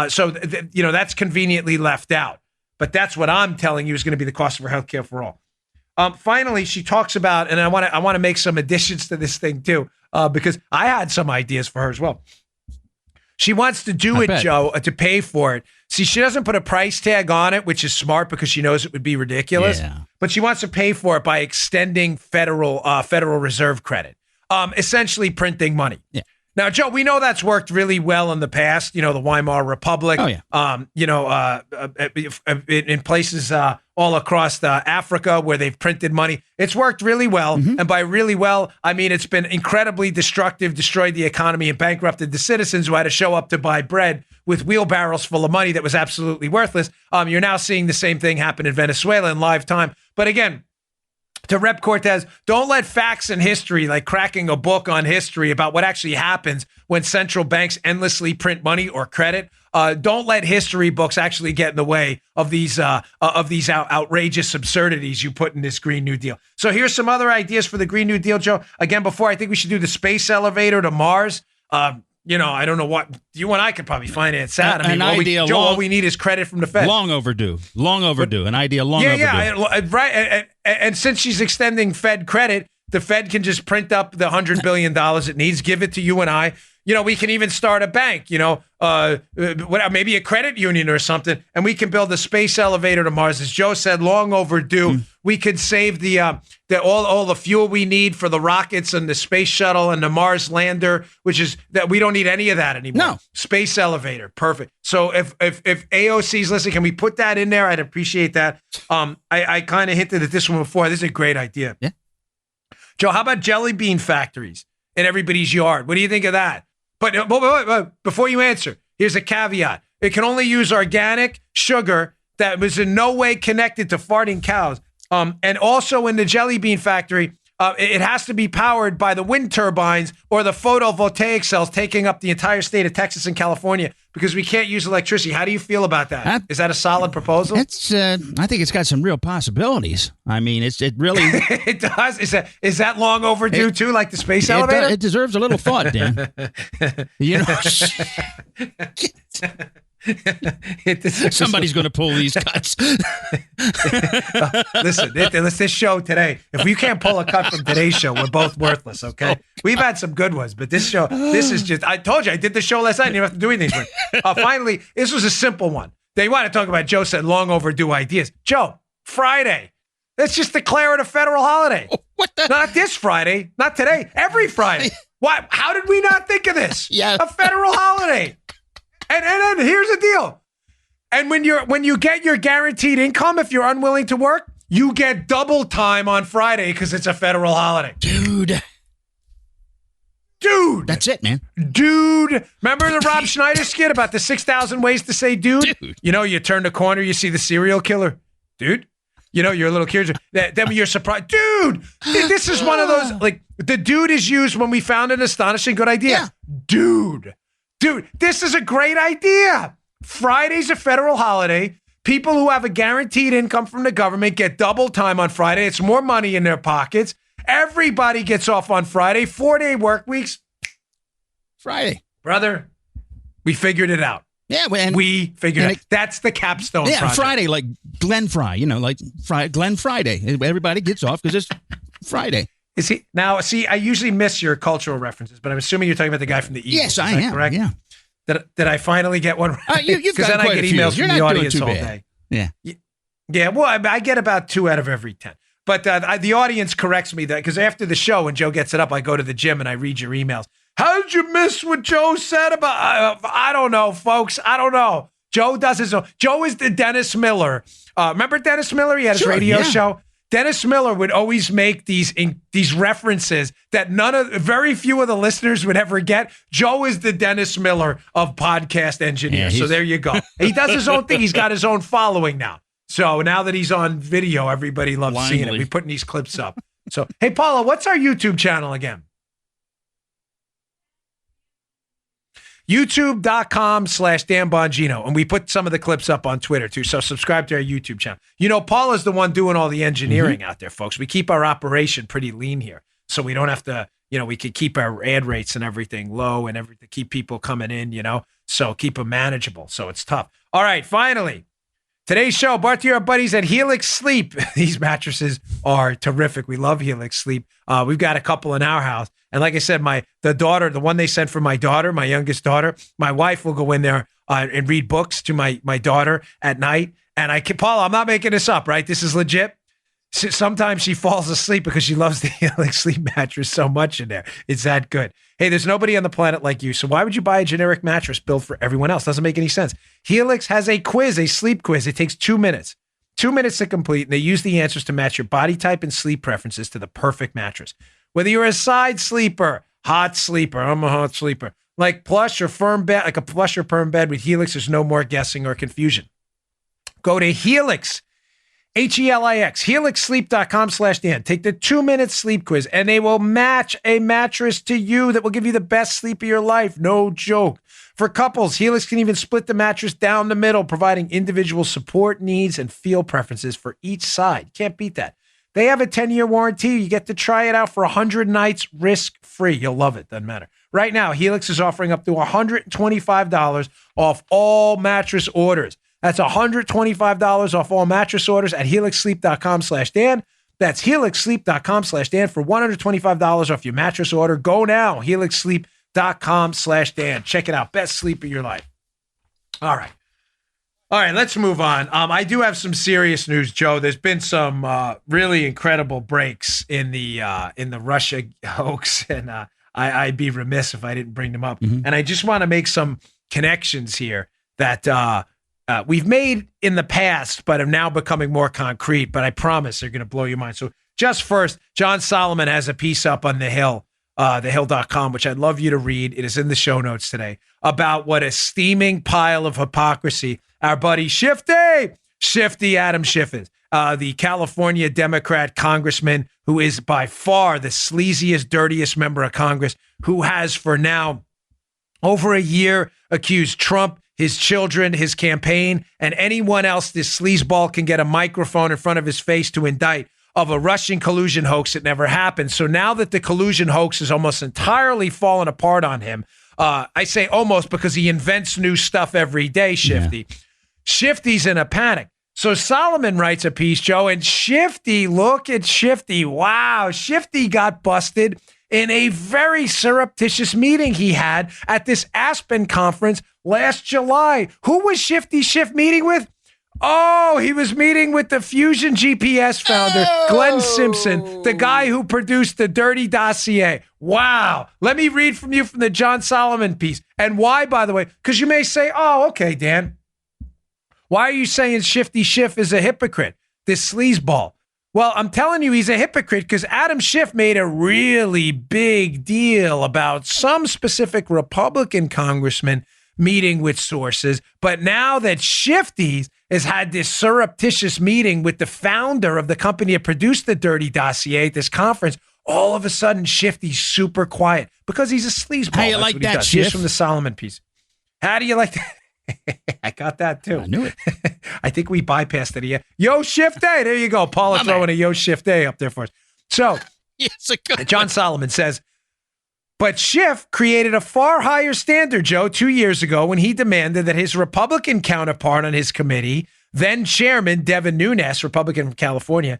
So that's conveniently left out. But that's what I'm telling you is going to be the cost of our health care for all. Finally, she talks about, and I want to make some additions to this thing too, because I had some ideas for her as well. She wants to do it, Joe, to pay for it. See, she doesn't put a price tag on it, which is smart because she knows it would be ridiculous. Yeah. But she wants to pay for it by extending Federal Reserve credit, essentially printing money. Yeah. Now, Joe, we know that's worked really well in the past. The Weimar Republic. Oh, yeah. In places all across Africa where they've printed money, it's worked really well. And by really well, I mean it's been incredibly destructive, destroyed the economy, and bankrupted the citizens who had to show up to buy bread with wheelbarrows full of money that was absolutely worthless. You're now seeing the same thing happen in Venezuela in live time. But again, to Rep. Cortez, don't let facts and history, like cracking a book on history about what actually happens when central banks endlessly print money or credit. Don't let history books actually get in the way of these outrageous absurdities you put in this Green New Deal. So here's some other ideas for the Green New Deal, Joe. Again, before, I think we should do the space elevator to Mars. I don't know what you and I could probably finance that. All we need is credit from the Fed.
Long overdue. An idea long overdue.
Yeah, right. And since she's extending Fed credit, the Fed can just print up the $100 billion it needs, give it to you and I. We can even start a bank, maybe a credit union or something, and we can build a space elevator to Mars. As Joe said, long overdue. We could save all the fuel we need for the rockets and the space shuttle and the Mars lander, which is that we don't need any of that anymore.
No.
Space elevator, perfect. So if AOC's listening, can we put that in there? I'd appreciate that. I kind of hinted at this one before. This is a great idea.
Yeah.
Joe, how about jelly bean factories in everybody's yard? What do you think of that? But before you answer, here's a caveat. It can only use organic sugar that was in no way connected to farting cows. And also in the jelly bean factory, it has to be powered by the wind turbines or the photovoltaic cells taking up the entire state of Texas and California because we can't use electricity. How do you feel about that? Is that a solid proposal?
It's. I think it's got some real possibilities. I mean, it really.
It does. Is that long overdue too, like the space elevator?
It deserves a little thought, Dan. You know. Somebody's going to pull these cuts.
Listen, this show today, if we can't pull a cut from today's show, we're both worthless, okay? We've had some good ones, but this show, this is just, I told you, I did the show last night and you don't have to do anything. Finally, this was a simple one. They want to talk about, Joe said, long overdue ideas. Joe, Friday. Let's just declare it a federal holiday.
What the?
Not this Friday, not today, every Friday. Why? How did we not think of this?
Yeah.
A federal holiday. And here's the deal. And when you get your guaranteed income, if you're unwilling to work, you get double time on Friday because it's a federal holiday.
Dude. That's it, man.
Dude. Remember the Rob Schneider skit about the 6,000 ways to say dude? You know, you turn the corner, you see the serial killer. Dude. You know, you're a little curious. Then you're surprised. Dude, this is one of those, like, the dude is used when we found an astonishing good idea. Yeah. Dude, this is a great idea. Friday's a federal holiday. People who have a guaranteed income from the government get double time on Friday. It's more money in their pockets. Everybody gets off on Friday. 4-day work weeks.
Friday.
Brother, we figured it out.
Yeah,
we figured it out. That's the capstone project.
Friday, like Glenn Fry, like Glenn Friday. Everybody gets off because it's Friday.
Is he now? See, I usually miss your cultural references, but I'm assuming you're talking about the guy from the Eagles.
Yes, I am. Correct? Yeah.
Did I finally get one right?
You've got
then
quite
I get
a few.
emails
You're
from
not
the
doing
audience
too
all
bad.
day.
Yeah.
Yeah. Well, I get about 2 out of every 10. But the audience corrects me that because after the show, when Joe gets it up, I go to the gym and I read your emails. How did you miss what Joe said about? I don't know, folks. I don't know. Joe does his own. Joe is the Dennis Miller. Remember Dennis Miller? He had his radio show. Dennis Miller would always make these references that very few of the listeners would ever get. Joe is the Dennis Miller of podcast engineers. So there you go. He does his own thing. He's got his own following now. So now that he's on video, everybody loves seeing it. We're putting these clips up. So, hey, Paula, what's our YouTube channel again? YouTube.com/Dan Bongino. And we put some of the clips up on Twitter too. So subscribe to our YouTube channel. You know, Paula's the one doing all the engineering out there, folks. We keep our operation pretty lean here. So we don't have to, we could keep our ad rates and everything low and everything, keep people coming in, so keep them manageable. So it's tough. All right, finally. Today's show brought to you our buddies at Helix Sleep. These mattresses are terrific. We love Helix Sleep. We've got a couple in our house. And like I said, the one they sent for my daughter, my youngest daughter, my wife will go in there and read books to my daughter at night. And Paula, I'm not making this up, right? This is legit. Sometimes she falls asleep because she loves the Helix Sleep mattress so much in there. It's that good. Hey, there's nobody on the planet like you. So why would you buy a generic mattress built for everyone else? Doesn't make any sense. Helix has a sleep quiz. It takes 2 minutes. 2 minutes to complete, and they use the answers to match your body type and sleep preferences to the perfect mattress. Whether you're a side sleeper, hot sleeper, I'm a hot sleeper, like plush or firm bed, like a plush or firm bed with Helix, there's no more guessing or confusion. Go to Helix, Helix, helixsleep.com/Dan. Take the 2-minute sleep quiz, and they will match a mattress to you that will give you the best sleep of your life. No joke. For couples, Helix can even split the mattress down the middle, providing individual support needs and feel preferences for each side. Can't beat that. They have a 10-year warranty. You get to try it out for 100 nights risk-free. You'll love it. Doesn't matter. Right now, Helix is offering up to $125 off all mattress orders. That's $125 off all mattress orders at helixsleep.com/Dan. That's helixsleep.com/Dan for $125 off your mattress order. Go now, helixsleep.com/Dan. Check it out. Best sleep of your life. All right, let's move on. I do have some serious news, Joe. There's been some really incredible breaks in the Russia hoax, and I'd be remiss if I didn't bring them up. And I just want to make some connections here that we've made in the past, but are now becoming more concrete, but I promise they're going to blow your mind. So just first, John Solomon has a piece up on The Hill thehill.com, which I'd love you to read. It is in the show notes today, about what a steaming pile of hypocrisy our buddy Shifty Adam Schiff is. The California Democrat congressman who is by far the sleaziest, dirtiest member of Congress, who has for now over a year accused Trump, his children, his campaign, and anyone else this sleazeball can get a microphone in front of his face to indict of a Russian collusion hoax that never happened. So now that the collusion hoax is almost entirely fallen apart on him, I say almost because he invents new stuff every day, Shifty. Yeah. Shifty's in a panic. So Solomon writes a piece, Joe, and Shifty, look at Shifty. Wow, Shifty got busted in a very surreptitious meeting he had at this Aspen conference last July. Who was Shifty Schiff meeting with? Oh, he was meeting with the Fusion GPS founder, Glenn Simpson, the guy who produced the dirty dossier. Wow. Let me read from you from the John Solomon piece. And why, by the way? Because you may say, oh, okay, Dan. Why are you saying Shifty Schiff is a hypocrite, this sleazeball? Well, I'm telling you he's a hypocrite because Adam Schiff made a really big deal about some specific Republican congressman meeting with sources. But now that Shifty has had this surreptitious meeting with the founder of the company that produced the dirty dossier at this conference, all of a sudden Shifty's super quiet because he's a sleazeball.
How you like that, Schiff?
Here's from the Solomon piece. How do you like that? I got that too.
I knew it.
I think we bypassed it here. Yo, Shift A. There you go. Paula throwing a Yo, Shift A up there for us. So, John Solomon says, but Schiff created a far higher standard, Joe, 2 years ago when he demanded that his Republican counterpart on his committee, then Chairman Devin Nunes, Republican from California,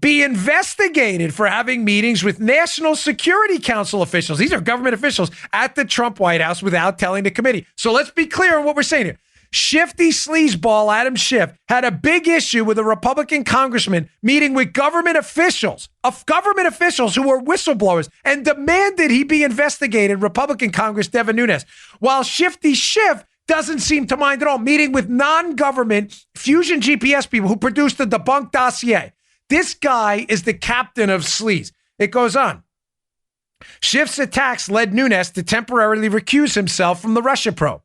be investigated for having meetings with National Security Council officials. These are government officials at the Trump White House without telling the committee. So let's be clear on what we're saying here. Shifty sleazeball Adam Schiff had a big issue with a Republican congressman meeting with government officials who were whistleblowers and demanded he be investigated, Republican Congress Devin Nunes, while Shifty Schiff doesn't seem to mind at all, meeting with non-government Fusion GPS people who produced the debunked dossier. This guy is the captain of sleaze. It goes on. Schiff's attacks led Nunes to temporarily recuse himself from the Russia probe.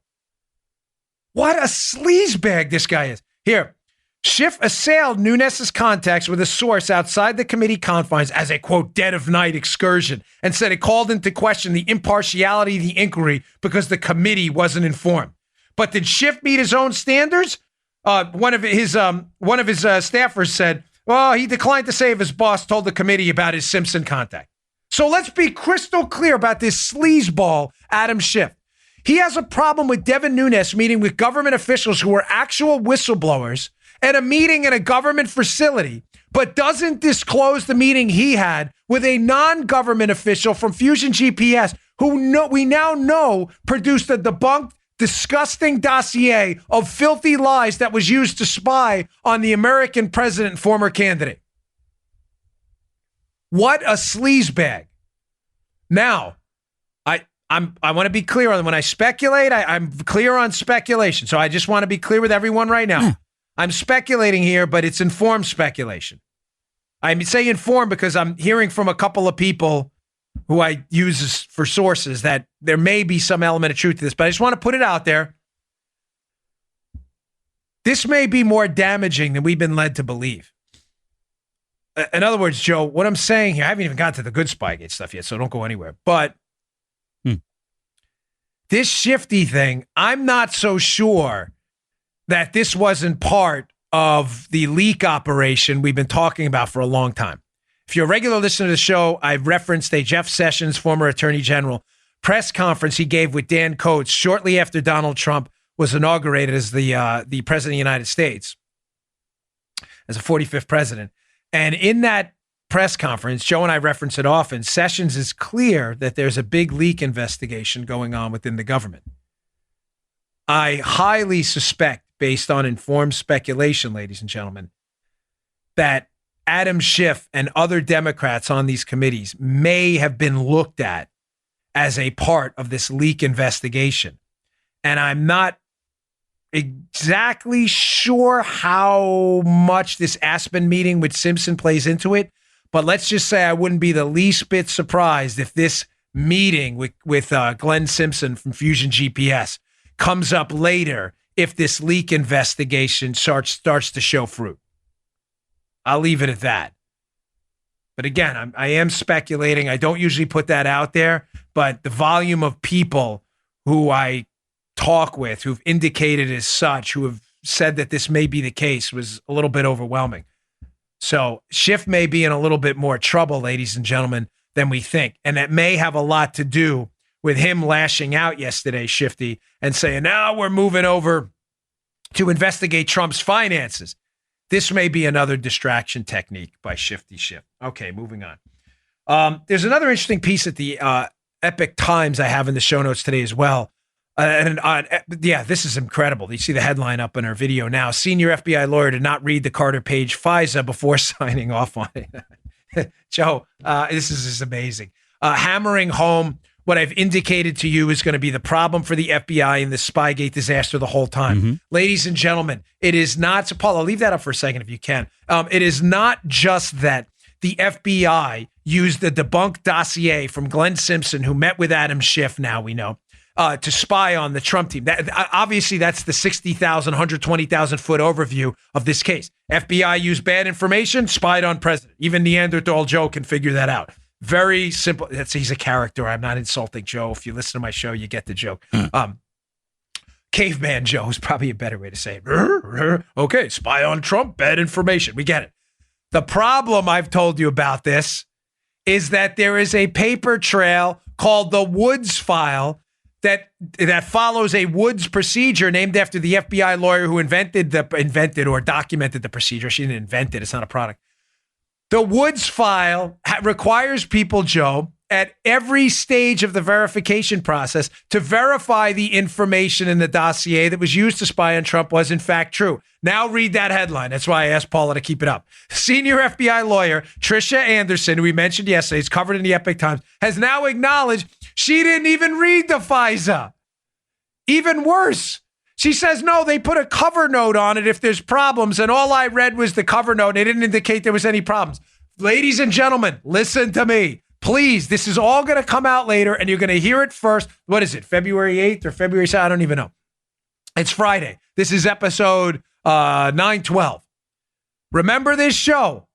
What a sleazebag this guy is. Here, Schiff assailed Nunes' contacts with a source outside the committee confines as a, quote, dead of night excursion, and said it called into question the impartiality of the inquiry because the committee wasn't informed. But did Schiff meet his own standards? One of his staffers said, well, he declined to say if his boss told the committee about his Simpson contact. So let's be crystal clear about this sleazeball, Adam Schiff. He has a problem with Devin Nunes meeting with government officials who are actual whistleblowers at a meeting in a government facility, but doesn't disclose the meeting he had with a non-government official from Fusion GPS who we now know produced a debunked, disgusting dossier of filthy lies that was used to spy on the American president and former candidate. What a sleazebag. Now, I want to be clear on when I speculate, I'm clear on speculation. So I just want to be clear with everyone right now. I'm speculating here, but it's informed speculation. I say informed because I'm hearing from a couple of people who I use for sources that there may be some element of truth to this, but I just want to put it out there. This may be more damaging than we've been led to believe. In other words, Joe, what I'm saying here, I haven't even got to the good Spygate stuff yet, so don't go anywhere. But this Shifty thing, I'm not so sure that this wasn't part of the leak operation we've been talking about for a long time. If you're a regular listener to the show, I've referenced a Jeff Sessions, former Attorney General, press conference he gave with Dan Coates shortly after Donald Trump was inaugurated as the president of the United States, as a 45th president. And in that press conference, Joe and I reference it often, Sessions is clear that there's a big leak investigation going on within the government. I highly suspect, based on informed speculation, ladies and gentlemen, that Adam Schiff and other Democrats on these committees may have been looked at as a part of this leak investigation. And I'm not exactly sure how much this Aspen meeting with Simpson plays into it, but let's just say I wouldn't be the least bit surprised if this meeting with Glenn Simpson from Fusion GPS comes up later if this leak investigation starts to show fruit. I'll leave it at that. But again, I am speculating. I don't usually put that out there, but the volume of people who I talk with who've indicated as such, who have said that this may be the case, was a little bit overwhelming. So Schiff may be in a little bit more trouble, ladies and gentlemen, than we think. And that may have a lot to do with him lashing out yesterday, Shifty, and saying, now we're moving over to investigate Trump's finances. This may be another distraction technique by Shifty Schiff. Okay, moving on. There's another interesting piece at the Epic Times I have in the show notes today as well. This is incredible. You see the headline up in our video now. Senior FBI lawyer did not read the Carter Page FISA before signing off on it. Joe, this is just amazing. Hammering home what I've indicated to you is going to be the problem for the FBI in the Spygate disaster the whole time. Mm-hmm. Ladies and gentlemen, it is not, so Paul, I'll leave that up for a second if you can. It is not just that the FBI used the debunked dossier from Glenn Simpson, who met with Adam Schiff, now we know, to spy on the Trump team. Obviously, that's the 60,000, 120,000 foot overview of this case. FBI used bad information, spied on president. Even Neanderthal Joe can figure that out. Very simple. He's a character. I'm not insulting Joe. If you listen to my show, you get the joke. Caveman Joe is probably a better way to say it. Okay, spy on Trump, bad information. We get it. The problem I've told you about this is that there is a paper trail called the Woods file that follows a Woods procedure named after the FBI lawyer who invented or documented the procedure. She didn't invent it. It's not a product. The Woods file requires people, Joe, at every stage of the verification process to verify the information in the dossier that was used to spy on Trump was in fact true. Now read that headline. That's why I asked Paula to keep it up. Senior FBI lawyer Tricia Anderson, who we mentioned yesterday, is covered in the Epic Times, has now acknowledged she didn't even read the FISA. Even worse. She says, no, they put a cover note on it if there's problems, and all I read was the cover note. They didn't indicate there was any problems. Ladies and gentlemen, listen to me. Please, this is all going to come out later, and you're going to hear it first. What is it, February 8th or February 7th? I don't even know. It's Friday. This is episode 912. Remember this show.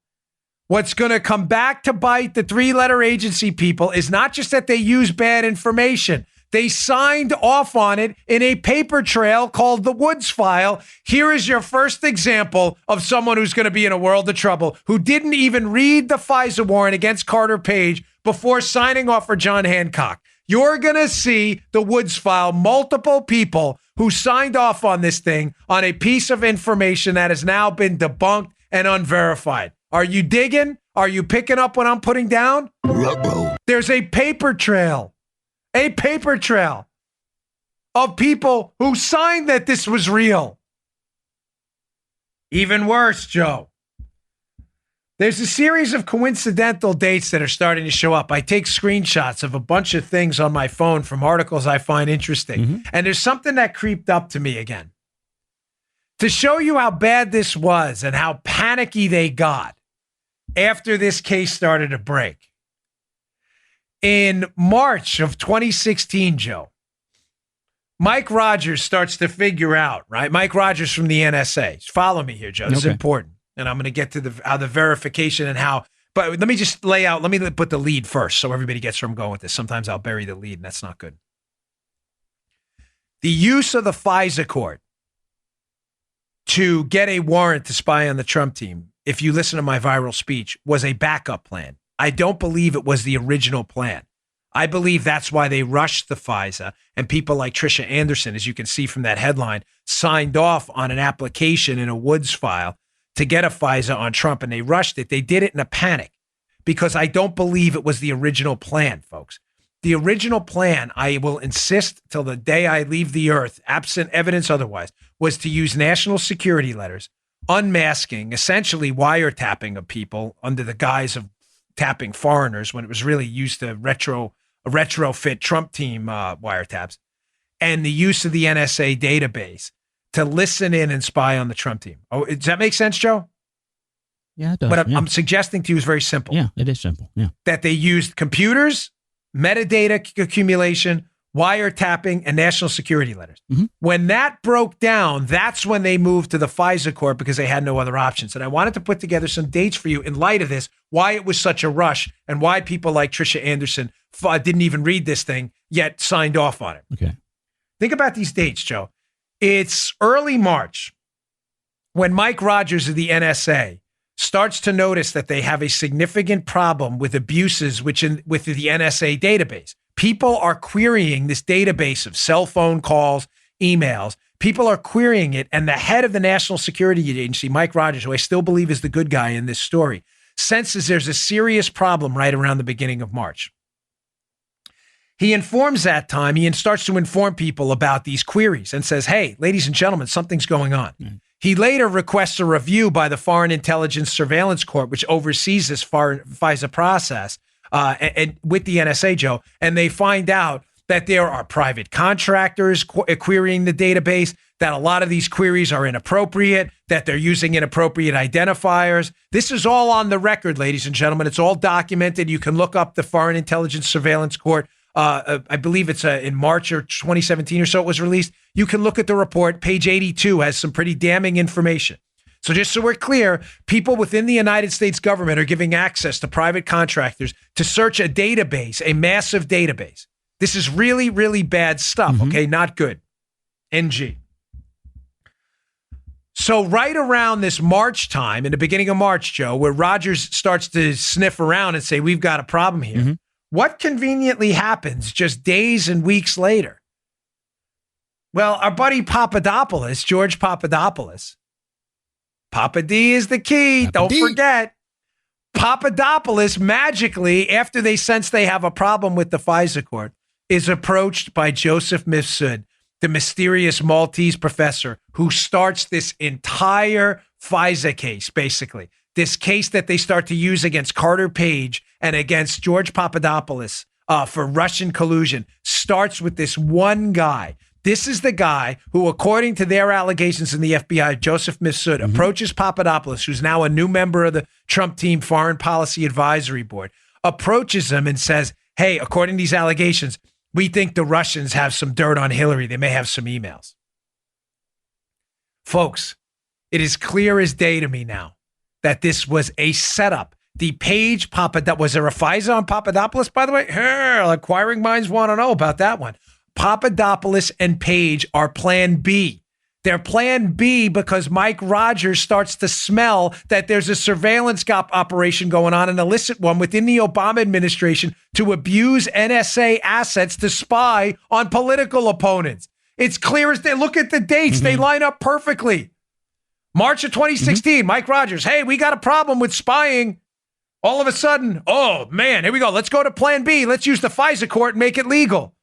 What's going to come back to bite the three-letter agency people is not just that they use bad information. They signed off on it in a paper trail called the Woods file. Here is your first example of someone who's going to be in a world of trouble, who didn't even read the FISA warrant against Carter Page before signing off for John Hancock. You're going to see the Woods file, multiple people who signed off on this thing on a piece of information that has now been debunked and unverified. Are you digging? Are you picking up what I'm putting down? There's a paper trail. A paper trail of people who signed that this was real. Even worse, Joe. There's a series of coincidental dates that are starting to show up. I take screenshots of a bunch of things on my phone from articles I find interesting. Mm-hmm. And there's something that creeped up to me again. To show you how bad this was and how panicky they got after this case started to break. In March of 2016, Joe, Mike Rogers starts to figure out, right? Mike Rogers from the NSA. Follow me here, Joe. This is important. And I'm going to get to how the verification and how, but let me just let me put the lead first so everybody gets where I'm going with this. Sometimes I'll bury the lead, and that's not good. The use of the FISA court to get a warrant to spy on the Trump team, if you listen to my viral speech, was a backup plan. I don't believe it was the original plan. I believe that's why they rushed the FISA, and people like Tricia Anderson, as you can see from that headline, signed off on an application in a Woods file to get a FISA on Trump, and they rushed it. They did it in a panic because I don't believe it was the original plan, folks. The original plan, I will insist till the day I leave the earth, absent evidence otherwise, was to use national security letters, unmasking, essentially wiretapping of people under the guise of tapping foreigners when it was really used to retrofit Trump team wiretaps, and the use of the NSA database to listen in and spy on the Trump team. Oh, does that make sense, Joe?
Yeah, it does.
What I'm suggesting to you is very simple.
Yeah, it is simple. Yeah.
That they used computers, metadata accumulation, wiretapping, and national security letters. When that broke down, that's when they moved to the FISA court because they had no other options. And I wanted to put together some dates for you in light of this, why it was such a rush and why people like Trisha Anderson didn't even read this thing, yet signed off on it.
Okay.
Think about these dates, Joe. It's early March when Mike Rogers of the NSA starts to notice that they have a significant problem with abuses with the NSA database. People are querying this database of cell phone calls, emails. People are querying it, and the head of the National Security Agency, Mike Rogers, who I still believe is the good guy in this story, senses there's a serious problem right around the beginning of March. He informs that time, he starts to inform people about these queries and says, hey, ladies and gentlemen, something's going on. He later requests a review by the Foreign Intelligence Surveillance Court, which oversees this FISA process, and with the NSA, Joe, and they find out that there are private contractors querying the database, that a lot of these queries are inappropriate, that they're using inappropriate identifiers. This is all on the record, ladies and gentlemen. It's all documented. You can look up the Foreign Intelligence Surveillance Court. I believe it's in March or 2017 or so it was released. You can look at the report. Page 82 has some pretty damning information. So just so we're clear, people within the United States government are giving access to private contractors to search a database, a massive database. This is really, really bad stuff, okay? Not good. NG. So right around this March time, in the beginning of March, Joe, where Rogers starts to sniff around and say, we've got a problem here. What conveniently happens just days and weeks later? Well, our buddy Papadopoulos, George Papadopoulos, Papa D is the key. Don't forget. Papadopoulos magically, after they sense they have a problem with the FISA court, is approached by Joseph Mifsud, the mysterious Maltese professor who starts this entire FISA case, basically. This case that they start to use against Carter Page and against George Papadopoulos for Russian collusion starts with this one guy. This is the guy who, according to their allegations in the FBI, Joseph Mifsud, approaches Papadopoulos, who's now a new member of the Trump team Foreign Policy Advisory Board, approaches him and says, hey, according to these allegations, we think the Russians have some dirt on Hillary. They may have some emails. Folks, it is clear as day to me now that this was a setup. The Page was there a FISA on Papadopoulos, by the way? Acquiring minds want to know about that one. Papadopoulos and Page are plan B. They're plan B because Mike Rogers starts to smell that there's a surveillance operation going on, an illicit one within the Obama administration to abuse NSA assets to spy on political opponents. It's clear as day. Look at the dates. They line up perfectly. March of 2016, Mike Rogers, hey, we got a problem with spying. All of a sudden, oh, man, here we go. Let's go to plan B. Let's use the FISA court and make it legal.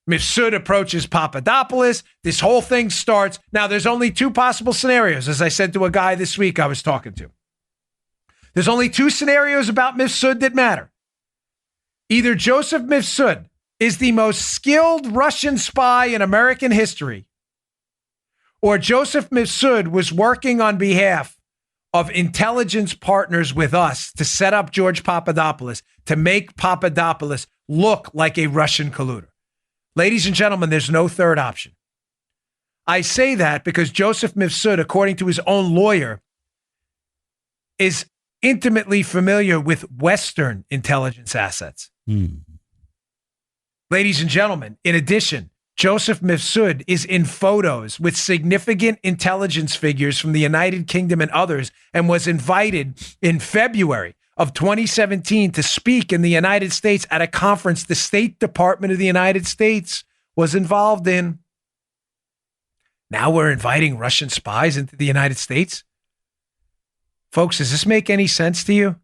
Mifsud approaches Papadopoulos. This whole thing starts. Now, there's only two possible scenarios, as I said to a guy this week I was talking to. There's only two scenarios about Mifsud that matter. Either Joseph Mifsud is the most skilled Russian spy in American history, or Joseph Mifsud was working on behalf of intelligence partners with us to set up George Papadopoulos to make Papadopoulos look like a Russian colluder. Ladies and gentlemen, there's no third option. I say that because Joseph Mifsud, according to his own lawyer, is intimately familiar with Western intelligence assets. Ladies and gentlemen, in addition, Joseph Mifsud is in photos with significant intelligence figures from the United Kingdom and others, and was invited in February of 2017 to speak in the United States at a conference the State Department of the United States was involved in. Now we're inviting Russian spies into the United States? Folks, does this make any sense to you?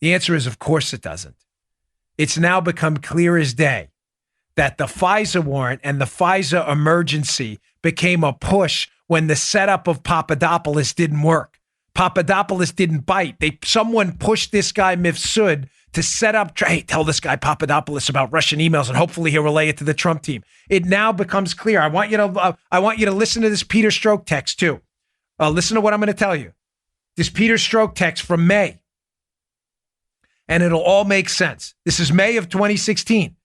The answer is, of course it doesn't. It's now become clear as day that the FISA warrant and the FISA emergency became a push when the setup of Papadopoulos didn't work. Papadopoulos didn't bite. Someone pushed this guy Mifsud to set up, hey, tell this guy Papadopoulos about Russian emails and hopefully he'll relay it to the Trump team. It now becomes clear. I want you to listen to this Peter Strzok text too. Listen to what I'm going to tell you. This Peter Strzok text from May. and it'll all make sense. This is May of 2016.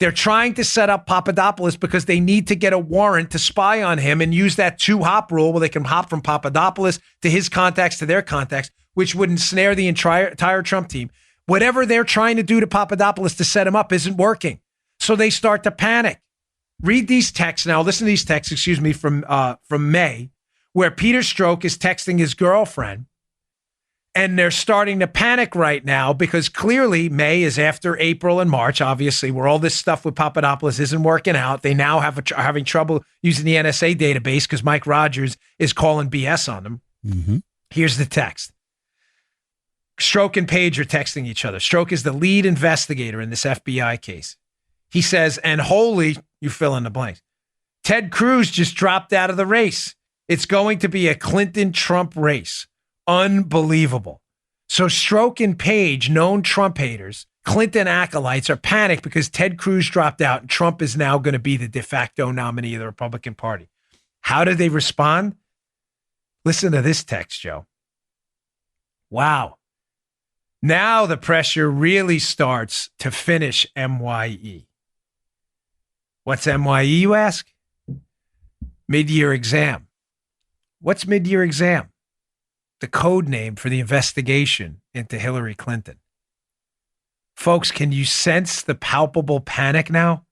They're trying to set up Papadopoulos because they need to get a warrant to spy on him and use that 2-hop rule where they can hop from Papadopoulos to his contacts to their contacts, which would ensnare the entire Trump team. Whatever they're trying to do to Papadopoulos to set him up isn't working. So they start to panic. Read these texts now. Listen to these texts, from May, where Peter Strzok is texting his girlfriend. And they're starting to panic right now because clearly May is after April and March, obviously, where all this stuff with Papadopoulos isn't working out. They now are having trouble using the NSA database because Mike Rogers is calling BS on them. Mm-hmm. Here's the text. Strzok and Page are texting each other. Strzok is the lead investigator in this FBI case. He says, and holy, you fill in the blanks, Ted Cruz just dropped out of the race. It's going to be a Clinton-Trump race. Unbelievable. So Strzok and Page, known Trump haters, Clinton acolytes, are panicked because Ted Cruz dropped out and Trump is now going to be the de facto nominee of the Republican Party. How did they respond? Listen to this text, Joe. Wow. Now the pressure really starts to finish MYE. What's MYE, you ask? Mid-year exam. What's mid-year exam? The code name for the investigation into Hillary Clinton. Folks, can you sense the palpable panic now?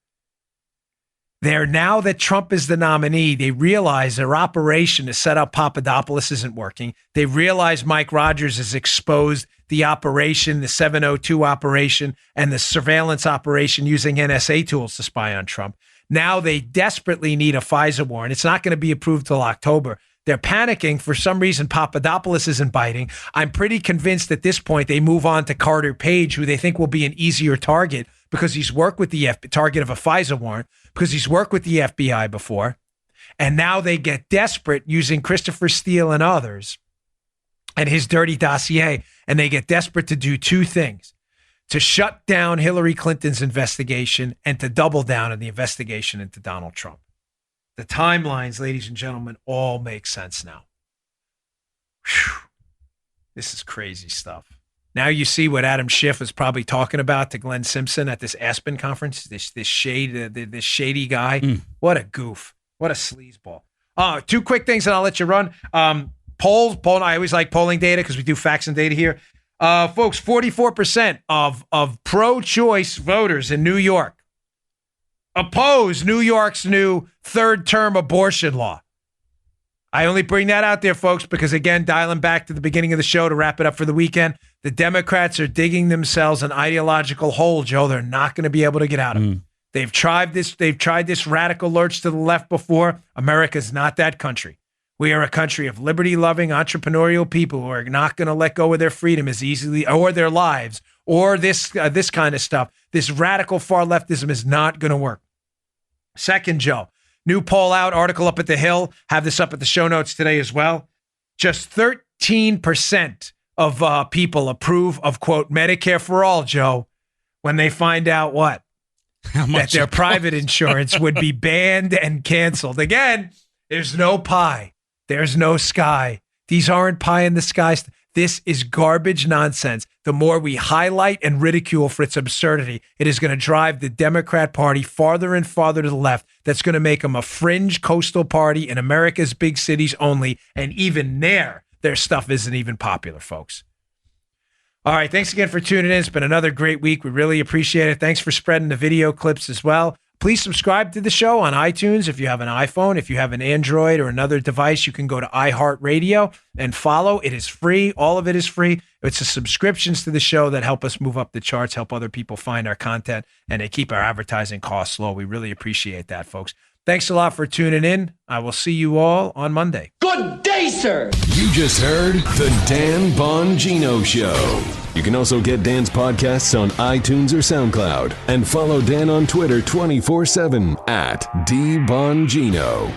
Now that Trump is the nominee, they realize their operation to set up Papadopoulos isn't working. They realize Mike Rogers has exposed the operation, the 702 operation, and the surveillance operation using NSA tools to spy on Trump. Now they desperately need a FISA warrant. It's not going to be approved till October. They're panicking. For some reason, Papadopoulos isn't biting. I'm pretty convinced at this point they move on to Carter Page, who they think will be an easier target because he's worked with the target of a FISA warrant, because he's worked with the FBI before. And now they get desperate using Christopher Steele and others and his dirty dossier. And they get desperate to do two things: to shut down Hillary Clinton's investigation and to double down on the investigation into Donald Trump. The timelines, ladies and gentlemen, all make sense now. Whew. This is crazy stuff. Now you see what Adam Schiff was probably talking about to Glenn Simpson at this Aspen conference. This shady guy. What a goof. What a sleazeball. Two quick things and I'll let you run. Polls. I always like polling data because we do facts and data here. Folks, 44% of pro-choice voters in New York oppose New York's new third-term abortion law. I only bring that out there, folks, because, again, dialing back to the beginning of the show to wrap it up for the weekend, the Democrats are digging themselves an ideological hole, Joe, they're not going to be able to get out of. They've tried this radical lurch to the left before. America's not that country. We are a country of liberty-loving, entrepreneurial people who are not going to let go of their freedom as easily, or their lives, or this kind of stuff. This radical far leftism is not going to work. Second, Joe, new poll out, article up at the Hill. Have this up at the show notes today as well. Just 13% of people approve of, quote, Medicare for all, Joe, when they find out what? That their private insurance would be banned and canceled. Again, there's no pie. There's no sky. These aren't pie in the skies. This is garbage nonsense. The more we highlight and ridicule for its absurdity, it is going to drive the Democrat Party farther and farther to the left. That's going to make them a fringe coastal party in America's big cities only. And even there, their stuff isn't even popular, folks. All right. Thanks again for tuning in. It's been another great week. We really appreciate it. Thanks for spreading the video clips as well. Please subscribe to the show on iTunes. If you have an iPhone, if you have an Android or another device, you can go to iHeartRadio and follow. It is free. All of it is free. It's the subscriptions to the show that help us move up the charts, help other people find our content, and they keep our advertising costs low. We really appreciate that, folks. Thanks a lot for tuning in. I will see you all on Monday.
Good day, sir.
You just heard The Dan Bongino Show. You can also get Dan's podcasts on iTunes or SoundCloud and follow Dan on Twitter 24/7 @DBongino.